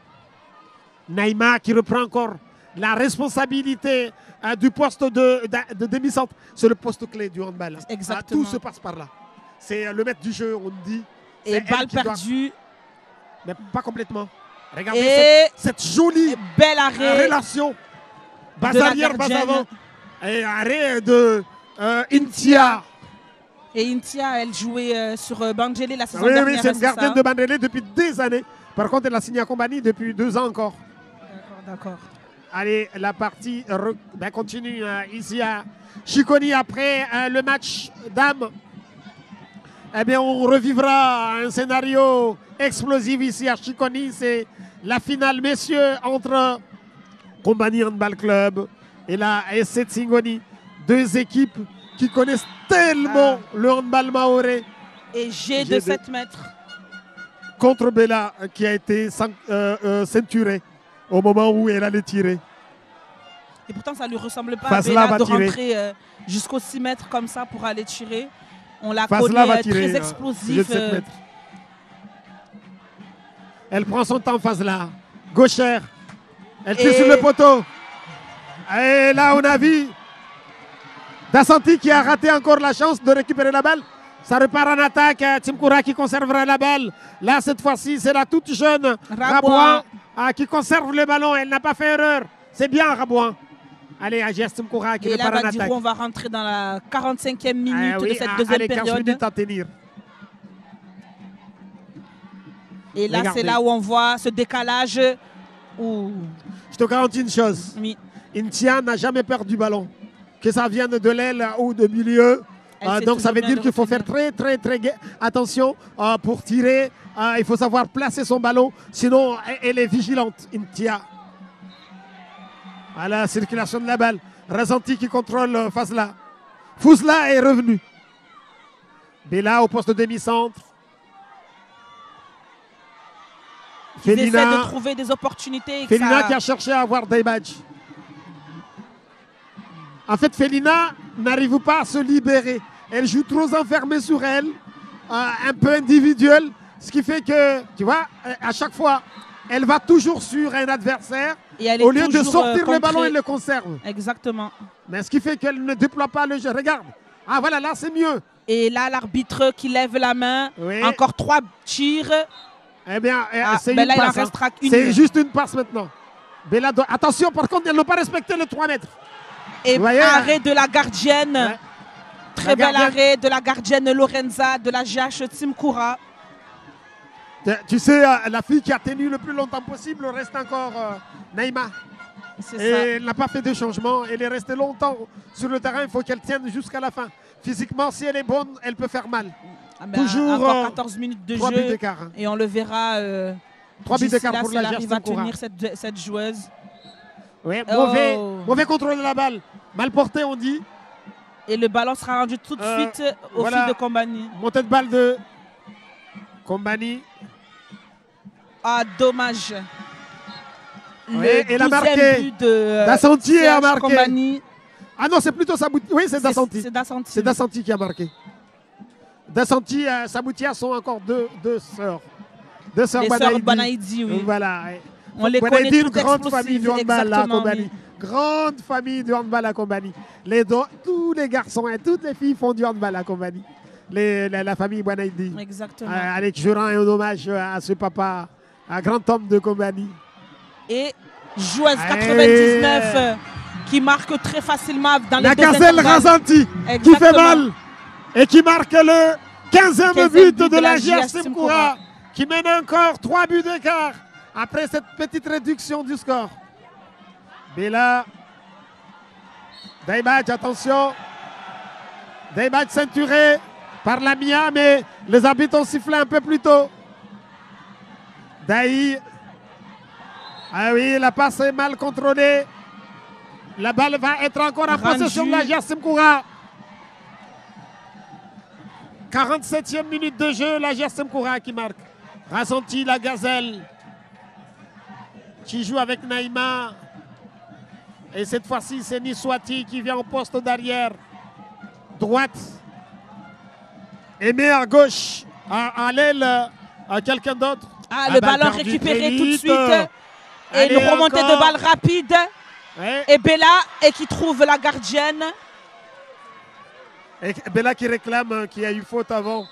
Naïma qui reprend encore la responsabilité du poste de demi-centre. C'est le poste clé du handball. Exactement. Tout se passe par là. C'est le maître du jeu, on dit. Et balle perdue. Mais pas complètement. Regardez cette jolie belle arrêt relation. Base arrière, base avant. Et arrêt de Intia. Et Intia, elle jouait sur Bandjelé la saison dernière. Oui, c'est une gardienne de Bandjelé depuis des années. Par contre, elle a signé à Kombani depuis 2 ans encore. D'accord. Allez, la partie continue ici à Chiconi après le match dames. Eh bien, on revivra un scénario explosif ici à Chiconi. C'est la finale, messieurs, entre Kombani Handball Club et la SC Tsingoni. 2 équipes qui connaissent tellement le handball maoré. Et G de 7 mètres. Contre Bella qui a été ceinturée au moment où elle allait tirer. Et pourtant, ça ne lui ressemble pas à Bella de rentrer jusqu'aux 6 mètres comme ça pour aller tirer. On la connaît très explosif. Elle prend son temps, Fazla. Gauchère. Elle tire sur le poteau. Et là, on a vu Dassanti qui a raté encore la chance de récupérer la balle. Ça repart en attaque. Timkoura qui conservera la balle. Là, cette fois-ci, c'est la toute jeune Rabouin qui conserve le ballon. Elle n'a pas fait erreur. C'est bien, Rabouin. Allez, Agias Timkoura qui repart en attaque. On va rentrer dans la 45e minute de cette deuxième période. 15 minutes à tenir. Et là, c'est là où on voit ce décalage. Je te garantis une chose. Oui. Intia n'a jamais perdu du ballon. Que ça vienne de l'aile ou de milieu. Donc ça veut dire qu'il faut faire très attention pour tirer. Il faut savoir placer son ballon. Sinon, elle est vigilante, Intia. À la circulation de la balle. Razanti qui contrôle Fazla. Fouzla est revenu. Bella au poste de demi-centre. Ils essaient de trouver des opportunités. Félina qui a cherché à avoir des badges. En fait, Félina n'arrive pas à se libérer. Elle joue trop enfermée sur elle, un peu individuelle. Ce qui fait que, tu vois, à chaque fois, elle va toujours sur un adversaire. Au lieu de sortir le ballon, elle le conserve. Exactement. Mais ce qui fait qu'elle ne déploie pas le jeu. Regarde. Ah voilà, là c'est mieux. Et là, l'arbitre qui lève la main. Oui. Encore 3 tirs. Eh bien, c'est une passe. C'est juste une passe maintenant. Bella doit... Attention, par contre, elle n'a pas respecté le 3 mètres. Et arrêt de la gardienne. Ouais. Très bel arrêt de la gardienne Lorenza de la GH Timkoura. Tu sais, la fille qui a tenu le plus longtemps possible reste encore Naïma. Et elle n'a pas fait de changement. Elle est restée longtemps sur le terrain. Il faut qu'elle tienne jusqu'à la fin. Physiquement, si elle est bonne, elle peut faire mal. Toujours encore 14 minutes de jeu. Et on le verra. 3 buts d'écart pour la GH Timkoura. Arrive à tenir cette joueuse. Oui, mauvais contrôle de la balle. Mal porté, on dit. Et le ballon sera rendu tout de suite au fil de Kombani. Montée de balle de Kombani. Ah, dommage. Elle a marqué. Dassanti a marqué. Kombani. Ah non, c'est plutôt Saboutia. Oui, c'est Dassanti. C'est Dassanti qui a marqué. Dassanti et Saboutia sont encore deux sœurs. Deux sœurs Banaïdi, oui. Voilà. On les connaît une grande famille du handball à Kombani. Oui. Grande famille du handball à Kombani. Tous les garçons et toutes les filles font du handball à Kombani. La famille Banaïdi. Exactement. Avec je rends un hommage à ce papa, un grand homme de Kombani. Et joueuse 99 qui marque très facilement dans les la gazelle Razanti qui fait mal et qui marque le 15e but de la GH Timkoura qui mène encore 3 buts d'écart. Après cette petite réduction du score. Bella. Daibadj, attention. Daibadj ceinturé par la Mia, mais les arbitres ont sifflé un peu plus tôt. Daï. Ah oui, la passe est mal contrôlée. La balle va être encore en possession de la GH Timkoura. 47e minute de jeu, la GH Timkoura qui marque. Razanti, la gazelle, qui joue avec Naïma. Et cette fois-ci, c'est Niswati qui vient au poste d'arrière. Droite. Et met à gauche, à l'aile, à quelqu'un d'autre. Ah, le ballon récupéré tout de suite. Et une remontée de balle rapide. Ouais. Et Bella, et qui trouve la gardienne. Et Bella qui réclame qu'il y a eu faute avant.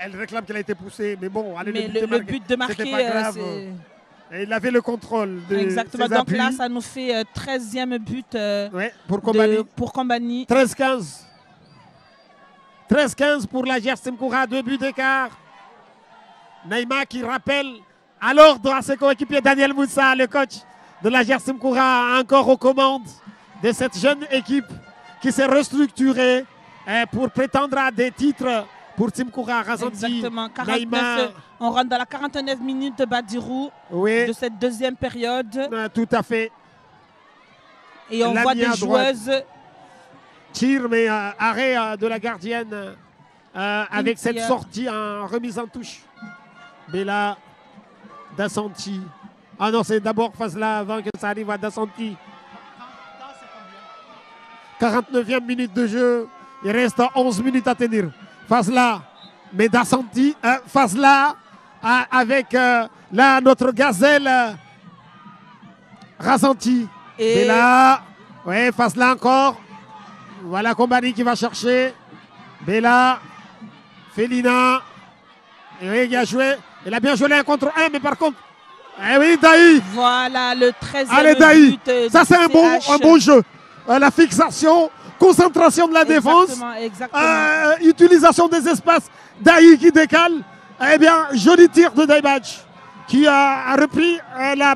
Elle réclame qu'elle a été poussée. Mais bon, allez, Mais le but de marquer, c'était pas grave. Et il avait le contrôle de exactement. ses Donc appuis. là, ça nous fait 13e but pour Kombani. 13-15. 13-15 pour la GR Koura, 2 buts d'écart. Naïma qui rappelle à l'ordre à ses coéquipiers. Daniel Moussa, le coach de la GR Koura, encore aux commandes de cette jeune équipe qui s'est restructurée pour prétendre à des titres pour Koura. Razanti, exactement. 49, Naïma. On rentre dans la 49 minutes de Badirou de cette deuxième période. Tout à fait. Et on voit des joueuses. Tir, mais arrêt de la gardienne avec cette sortie en remise en touche. Bella, Dassanti. Ah non, c'est d'abord Fazla avant que ça arrive à Dassanti. 49e minute de jeu. Il reste 11 minutes à tenir. Fazla, mais Dassanti. Fazla avec là notre gazelle Razanti. Et Bella, ouais, Fazla encore. Voilà Kombani qui va chercher. Bella, Felina. Et oui, il a joué. Il a bien joué un contre un, mais par contre. Eh oui, Daï. Voilà le 13e Allez, Daï. but. Ça, c'est un bon jeu. La fixation, concentration de la défense. Exactement. Utilisation des espaces. Daï qui décale. Eh bien, joli tir de Daibach qui a repris la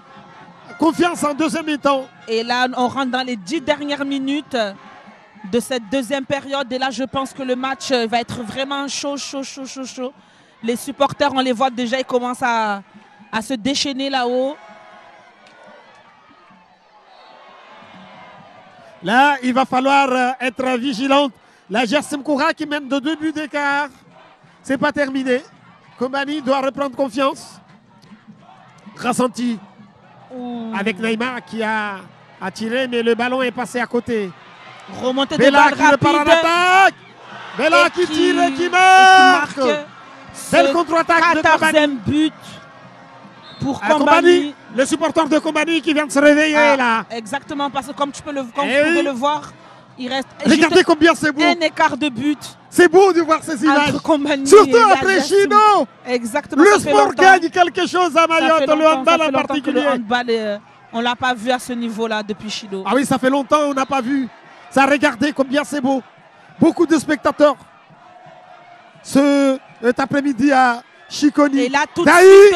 confiance en deuxième mi-temps. Et là, on rentre dans les 10 dernières minutes de cette deuxième période. Et là, je pense que le match va être vraiment chaud. Les supporters, on les voit déjà, ils commencent à se déchaîner là-haut. Là, il va falloir être vigilante. La GR Koura qui mène de 2 buts d'écart. C'est pas terminé. Kombani doit reprendre confiance. Razanti avec Naïma qui a tiré, mais le ballon est passé à côté. Remontée de Bella balle qui repart en rapide. attaque. Bella qui tire et qui marque. Belle contre-attaque de Kombani. 14e but pour Kombani. Kombani. Le supporter de Kombani qui vient de se réveiller là. Exactement, parce que comme vous pouvez le voir, il reste regardez combien c'est beau. Un écart de but. C'est beau de voir ces images. Kombani surtout après Chino. Exactement. Le sport gagne quelque chose à Mayotte, le handball en particulier. Le handball, on ne l'a pas vu à ce niveau-là depuis Chino. Ah oui, ça fait longtemps on n'a pas vu. Ça, regardez combien c'est beau. Beaucoup de spectateurs cet après-midi à Chiconi. Et là, tout de suite,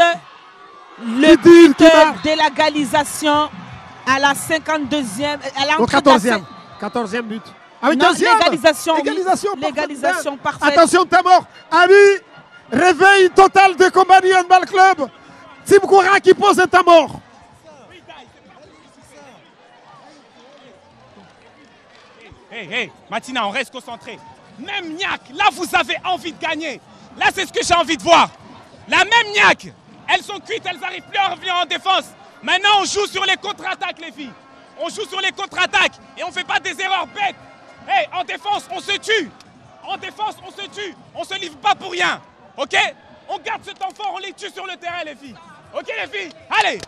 le but de l'égalisation à la 52e. Au 14e but. Ah oui, l'égalisation parfaite. Attention, Tamor. Ami, réveil total de Kombani Handball Club. Koura qui pose un Tamor. Hey, Matina, on reste concentré. Même Niak, là vous avez envie de gagner. Là c'est ce que j'ai envie de voir. La même Niak, elles sont cuites, elles n'arrivent plus à revenir en défense. Maintenant on joue sur les contre-attaques les filles. On joue sur les contre-attaques et on ne fait pas des erreurs bêtes. Hey, en défense on se tue. En défense on se tue. On ne se livre pas pour rien. Ok? On garde ce temps fort, on les tue sur le terrain les filles. Ok les filles? Allez!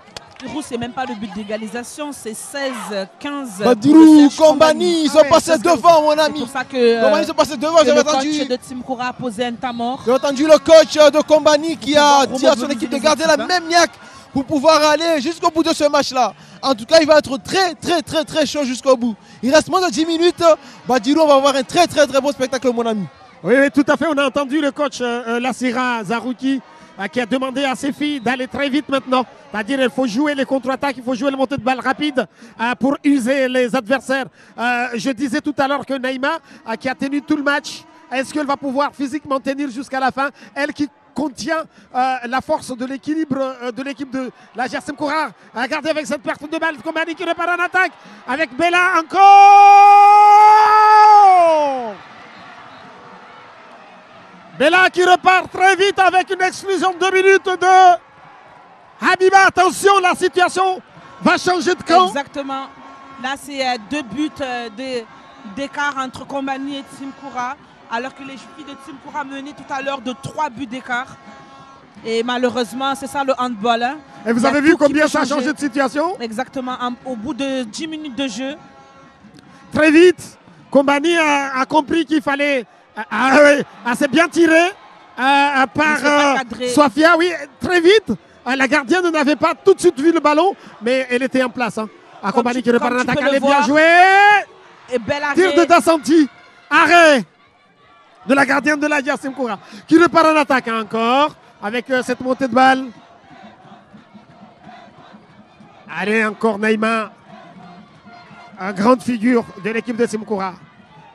C'est même pas le but d'égalisation, c'est 16-15. Badirou, Kombani, ils sont passés devant, mon ami. C'est pour ça que Kombani sont passés devant, j'avais entendu. Le coach de Team Koura a posé un Tamor. J'ai entendu le coach de Kombani qui a dit à son équipe de garder la même niaque pour pouvoir aller jusqu'au bout de ce match-là. En tout cas, il va être très chaud jusqu'au bout. Il reste moins de 10 minutes. Badirou, on va avoir un très beau spectacle, mon ami. Oui, tout à fait. On a entendu le coach Lassira Zarouki qui a demandé à ses filles d'aller très vite maintenant. C'est-à-dire qu'il faut jouer les contre-attaques, il faut jouer les montées de balles rapides pour user les adversaires. Je disais tout à l'heure que Naïma, qui a tenu tout le match, est-ce qu'elle va pouvoir physiquement tenir jusqu'à la fin? Elle qui contient la force de l'équilibre de l'équipe de la GR Koura. Regardez avec cette perte de balle, Kombani qui repart en attaque avec Bella encore. Bella qui repart très vite avec une exclusion de 2 minutes de Habiba. Attention, la situation va changer de camp. Exactement. Là, c'est 2 buts d'écart entre Kombani et Team Koura, alors que les filles de Team Koura menaient tout à l'heure de 3 buts d'écart. Et malheureusement, c'est ça le handball. Hein. Et vous avez vu combien ça a changé de situation? Exactement, au bout de 10 minutes de jeu. Très vite, Kombani a compris qu'il fallait... c'est bien tiré par Sofia, oui, très vite. La gardienne n'avait pas tout de suite vu le ballon, mais elle était en place. Kombani qui repart en attaque, elle est bien jouée. Et bel arrêt. Tir de Dasanti, arrêt de la gardienne de l'Agia Simkoura, qui repart en attaque encore, avec cette montée de balle. Allez, encore Naïma, grande figure de l'équipe de Simkoura,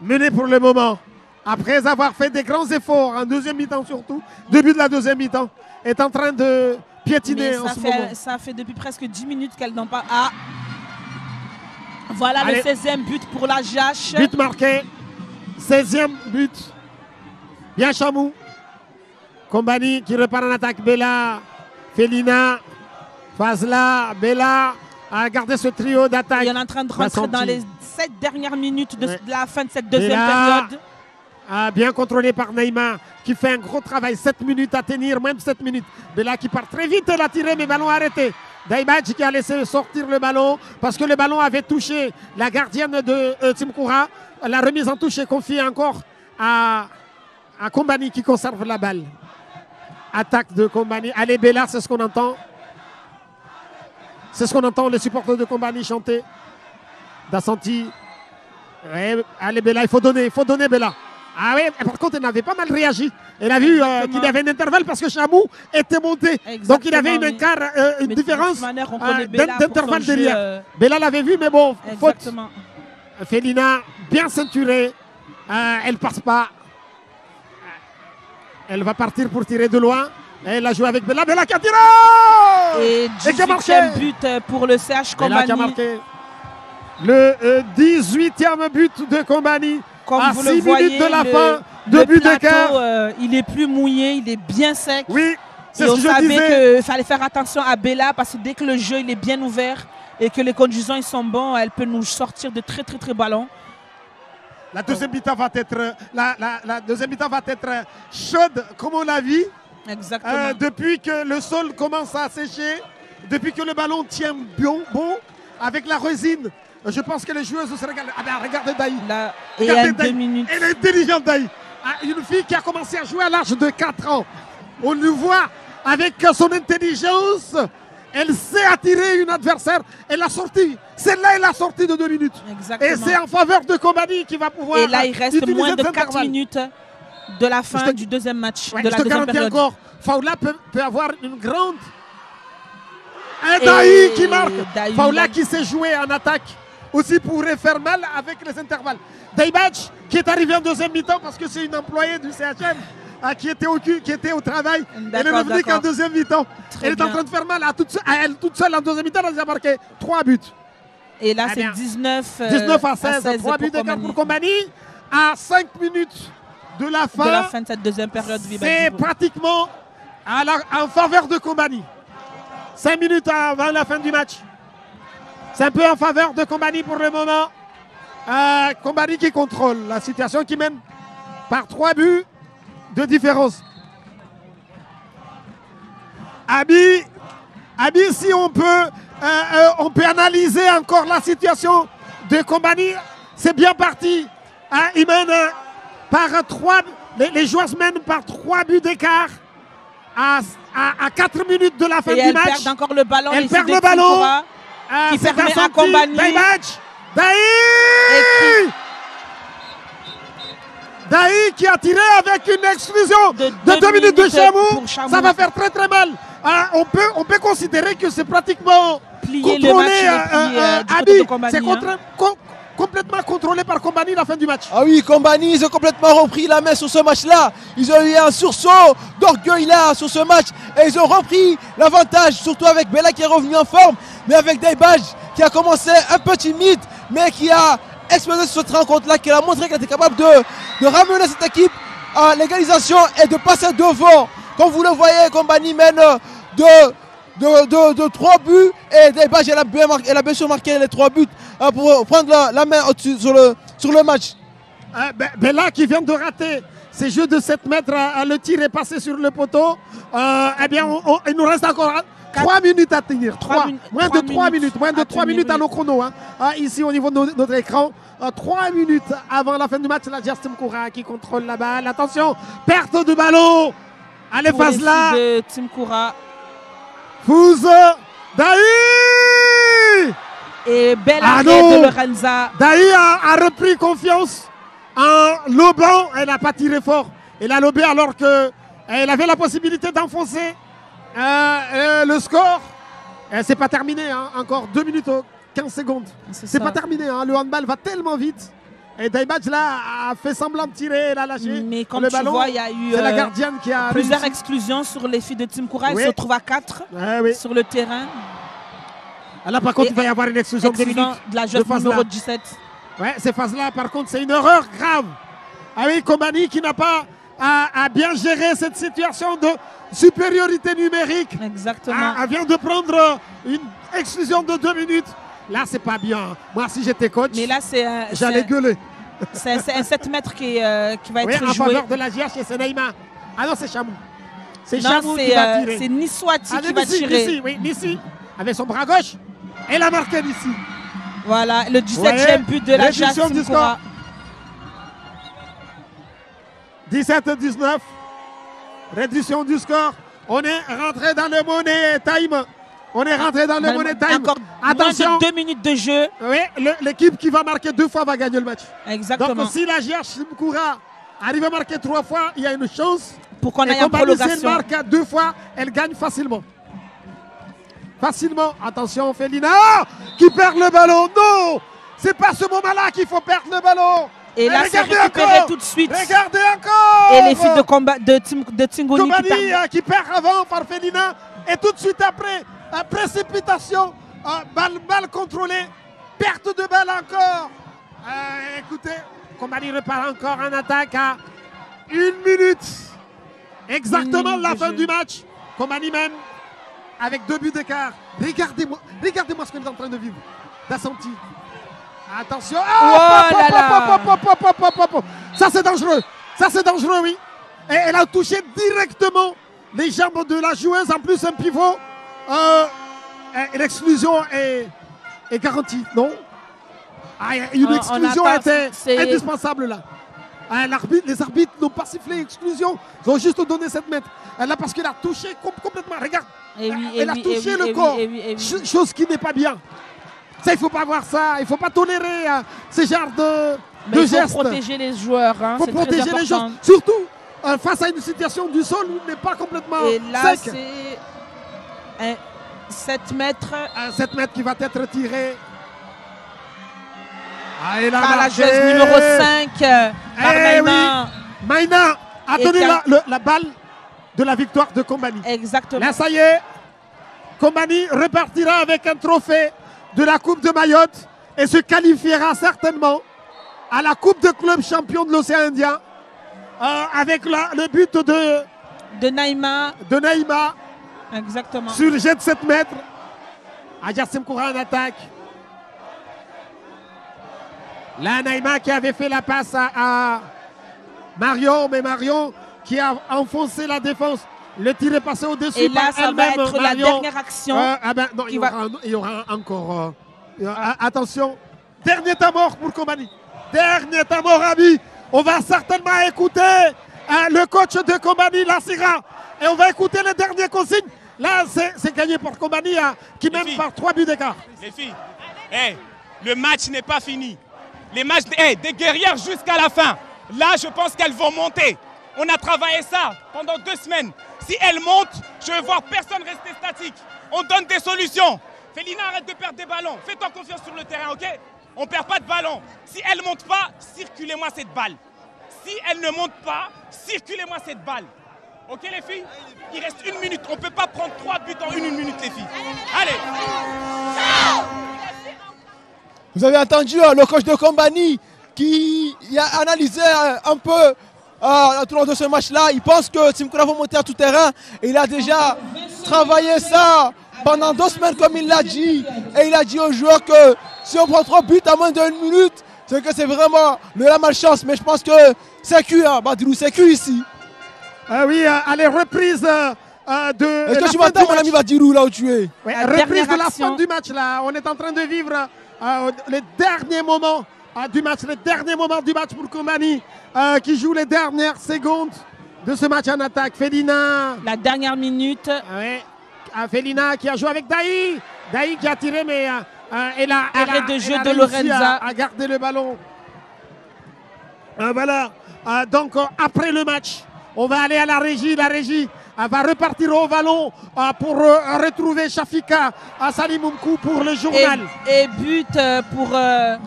menée pour le moment, après avoir fait des grands efforts en deuxième mi-temps surtout, début de la deuxième mi-temps, est en train de piétiner en ce moment. Ça fait depuis presque 10 minutes qu'elle n'en pas. Voilà. Allez. Le 16e but pour la Jache. But marqué, 16e but. Bien Chamou. Kombani qui repart en attaque, Bella, Felina, Fazla, Bella a gardé ce trio d'attaque. Il est en train de rentrer dans les 7 dernières minutes de la fin de cette deuxième période. Bien contrôlé par Naïma qui fait un gros travail, 7 minutes à tenir, même 7 minutes. Bella qui part très vite, elle a tiré mais ballon arrêté. Daibadji qui a laissé sortir le ballon parce que le ballon avait touché la gardienne de Simkoura. La remise en touche est confiée encore à Kombani qui conserve la balle. Attaque de Kombani. Allez Bella, c'est ce qu'on entend. C'est ce qu'on entend les supporters de Kombani chanter. Dasanti. Ouais, allez Bella, il faut donner Bella. Ah oui, par contre, elle avait pas mal réagi. Elle a vu qu'il y avait un intervalle parce que Chamou était monté. Exactement, donc il avait une différence d'intervalle derrière. Bella l'avait vu, mais bon, exactement. Faute. Felina, bien ceinturée. Elle passe pas. Elle va partir pour tirer de loin. Elle a joué avec Bella. Bella qui a tiré! Et 18e but pour le CH Kombani. Bella qui a marqué le 18e but de Kombani. Comme à vous 6 le voyez, minutes de la fin, 2 buts d'écart. Il est plus mouillé, il est bien sec. Oui, c'est ce que je disais. On savait qu'il fallait faire attention à Bella parce que dès que le jeu il est bien ouvert et que les conditions ils sont bons, elle peut nous sortir de très très très ballons. La deuxième mi-temps va être la deuxième mi-temps va être chaude comme on l'a vu. Exactement. Depuis que le sol commence à sécher, depuis que le ballon tient bon avec la résine. Je pense que les joueuses se regardent. Regardez Daï. Il y a 2 minutes. Elle est intelligente, Daï. Une fille qui a commencé à jouer à l'âge de 4 ans. On le voit avec son intelligence. Elle sait attirer une adversaire. Elle a sorti. Celle-là, elle a sorti de 2 minutes. Exactement. Et c'est en faveur de Kombani qui va pouvoir. Et là, il reste moins de 4 minutes de la fin du deuxième match. Ouais, de la deuxième période. Encore. Faoula peut avoir une grande. Un Daï qui marque. Faoula qui s'est joué en attaque. Aussi pourrait faire mal avec les intervalles. Daibadji qui est arrivé en deuxième mi-temps parce que c'est une employée du CHM qui était au travail. Elle est revenue qu'en deuxième mi-temps. Elle est en train de faire mal à elle toute seule en deuxième mi-temps. Elle a marqué 3 buts. Et là, c'est 19 à 16. 3 buts d'écart pour Kombani. À 5 minutes de la fin de cette deuxième période. C'est pratiquement en faveur de Kombani. 5 minutes avant la fin du match. C'est un peu en faveur de Kombani pour le moment. Kombani qui contrôle la situation, qui mène par 3 buts de différence. Abi, si on peut analyser encore la situation de Kombani. C'est bien parti. Il mène par 3. Les joueurs mènent par 3 buts d'écart à 4 minutes de la fin du match. Elle perd encore le ballon. Elle perd le ballon. Qui permet à Kombani. Daï qui a tiré avec une exclusion de 2 minutes de Chamou. Ça va faire très très mal. On peut considérer que c'est pratiquement contrôlé. C'est complètement contrôlé par Kombani la fin du match. Ah oui, Kombani, ils ont complètement repris la main sur ce match-là. Ils ont eu un sursaut d'orgueil là sur ce match. Et ils ont repris l'avantage, surtout avec Bella qui est revenu en forme. Mais avec Daibadji qui a commencé un peu timide, mais qui a explosé sur cette rencontre-là, qui a montré qu'elle était capable de ramener cette équipe à l'égalisation et de passer devant. Comme vous le voyez, Kombani mène de 3 buts et Daibadji elle a bien sûr marqué les 3 buts pour prendre la main sur le match. Bella qui vient de rater ses jeux de 7 mètres, le tir est passé sur le poteau. Eh bien, il nous reste encore 3 minutes à tenir. Moins de 3 minutes. Moins de 3 minutes à nos chronos. Hein. Ici, au niveau de notre écran. 3 minutes avant la fin du match. La Team Koura qui contrôle la balle. Attention, perte de ballon. Allez, Fazla. De Team Koura. Fouz Dahi. Et belle arrêt de Lorenza. Dahi a repris confiance en lobant. Elle n'a pas tiré fort. Elle a lobé alors qu'elle avait la possibilité d'enfoncer le score. C'est pas terminé, hein. Encore 2 minutes 15 secondes. C'est pas terminé, hein. Le handball va tellement vite. Et Daibadj là a fait semblant de tirer, elle a lâché. Mais comme le tu ballon. vois, il y a eu la gardienne qui a plusieurs exclusions sur les filles de Team Koura. Elles se trouvent à 4 sur le terrain. Là par contre, il va y avoir une exclusion de la jeune numéro 17. Ouais, c'est Fazla, par contre, c'est une erreur grave. Ah oui, Kombani qui n'a pas à bien gérer cette situation de supériorité numérique. Exactement. Elle vient de prendre une exclusion de 2 minutes. Là, c'est pas bien. Moi, si j'étais coach, j'allais gueuler. C'est un 7 mètres qui va être en joué. faveur de la GH et c'est Naïma. Ah non, c'est Chamou. C'est Chamou qui va tirer. C'est Niswati qui va tirer. Nissi, avec son bras gauche. Elle a marqué Nissi. Voilà, le 17e but de la GH Koura. 17-19. Réduction du score. On est rentré dans le money time. On est rentré dans le money time. Encore attention. Moins de 2 minutes de jeu. Oui, l'équipe qui va marquer 2 fois va gagner le match. Exactement. Donc si la GH Koura arrive à marquer 3 fois, il y a une chance. Pour qu'on aille en prolongation. Si elle marque 2 fois, elle gagne facilement. Facilement. Attention, Felina qui perd le ballon. Non, c'est pas ce moment-là qu'il faut perdre le ballon. Et là, c'est récupéré tout de suite. Regardez encore. Et les filles de combat de Tingoni qui perd avant par Felina. Et tout de suite après, précipitation, balle contrôlée, perte de balle encore. Écoutez, Kombani repart encore en attaque à 1 minute. Exactement la fin du match. Kombani mène avec 2 buts d'écart. Regardez-moi ce qu'elle est en train de vivre. Dassanti. Attention. Ça c'est dangereux. Ça c'est dangereux, oui. Et elle a touché directement les jambes de la joueuse. En plus, un pivot. L'exclusion est garantie, non? Une exclusion était indispensable là. Les arbitres n'ont pas sifflé exclusion. Ils ont juste donné 7 mètres. Là, parce qu'elle a touché complètement. Regarde. Elle a touché le corps. Chose qui n'est pas bien. Ça, il ne faut pas voir ça. Il ne faut pas tolérer ce genre de gestes. Il faut protéger les joueurs. Il faut protéger les joueurs. Surtout face à une situation du sol où il n'est pas complètement sec. Et là, sec. C'est un 7 mètres. Un 7 mètres qui va être tiré. Par la joueuse numéro 5. Par Maïna. Maïna a donné la balle de la victoire de Kombani. Exactement. Là, ça y est. Kombani repartira avec un trophée de la Coupe de Mayotte et se qualifiera certainement à la Coupe de club champion de l'océan Indien avec le but de Naïma. Exactement. Sur le jet de 7 mètres. Team Koura en attaque. Là, Naïma qui avait fait la passe à Marion, mais Marion qui a enfoncé la défense. Le tir est passé au-dessus. Et là, ça va être la dernière action. Non, il y aura encore. Attention. Dernier temps mort pour Kombani. Dernier temps mort, Abi. On va certainement écouter le coach de Kombani, Lassira. Et on va écouter les dernières consignes. Là, c'est gagné pour Kombani qui mène par 3 buts d'écart. Les filles, le match n'est pas fini. Les matchs des guerrières jusqu'à la fin. Là, je pense qu'elles vont monter. On a travaillé ça pendant 2 semaines. Si elles montent, je veux voir personne rester statique. On donne des solutions. Felina, arrête de perdre des ballons. Fais-toi confiance sur le terrain, ok? On ne perd pas de ballon. Si elle ne monte pas, circulez-moi cette balle. Si elle ne monte pas, circulez-moi cette balle. Ok les filles? Il reste 1 minute. On ne peut pas prendre 3 buts en 1 minute les filles. Allez. Vous avez entendu le coach de Kombani qui a analysé un peu tout long de ce match-là. Il pense que Team Koura va monter à tout terrain. Et il a déjà travaillé ça pendant 2 semaines comme il l'a dit. Et il a dit aux joueurs que si on prend 3 buts à moins d'1 minute, c'est que c'est vraiment de la malchance. Mais je pense que c'est cuit, Badilou, c'est cuit ici. Oui, allez, reprise de Est-ce que tu m'entends, mon ami Badirou, là où tu es? Ouais, reprise de la fin du match, là. On est en train de vivre les derniers moments du match, pour Kombani, qui joue les dernières secondes de ce match en attaque. Felina. La dernière minute. Ouais. Felina qui a joué avec Daï. Daï qui a tiré, mais arrêt de jeu de Lorenza. A gardé le ballon. Voilà. Donc, après le match, on va aller à la régie. La régie va repartir au ballon pour retrouver Shafika Salimoumkou pour le journal. Et but pour la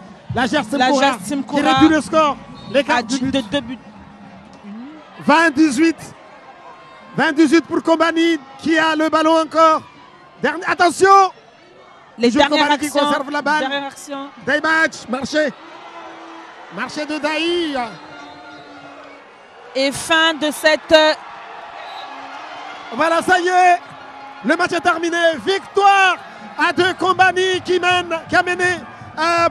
Gersim Koura qui réduit le score. L'écart de 2 buts. 20-18 pour Kombani qui a le ballon encore. Attention! Les dernières actions. Qui conserve la balle. Dernière action. Day match, marché de Daï. Et fin de cette... Voilà, ça y est, le match est terminé. Victoire de Kombani qui a mené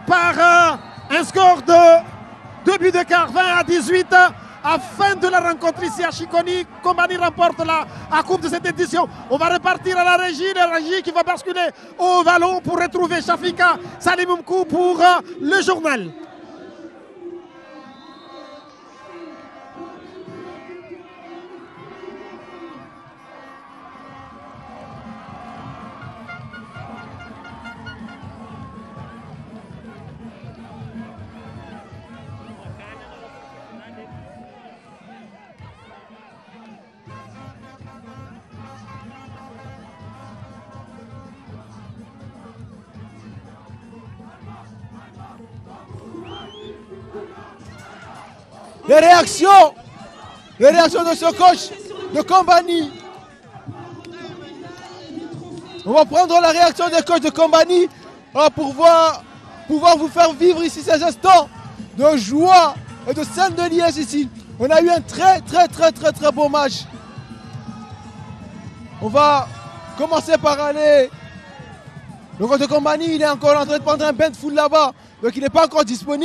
par un score de 2 buts d'écart, 20-18. À fin de la rencontre ici à Chiconi, Kombani remporte la coupe de cette édition. On va repartir à la régie qui va basculer au ballon pour retrouver Shafika Salimoumkou pour le journal. Les réactions de ce coach de Kombani. On va prendre la réaction des coachs de Kombani pour pouvoir vous faire vivre ici ces instants de joie et de scène de liesse ici. On a eu un très beau match. On va commencer par aller. Le coach de Kombani, il est encore en train de prendre un bain de foule là-bas, donc il n'est pas encore disponible.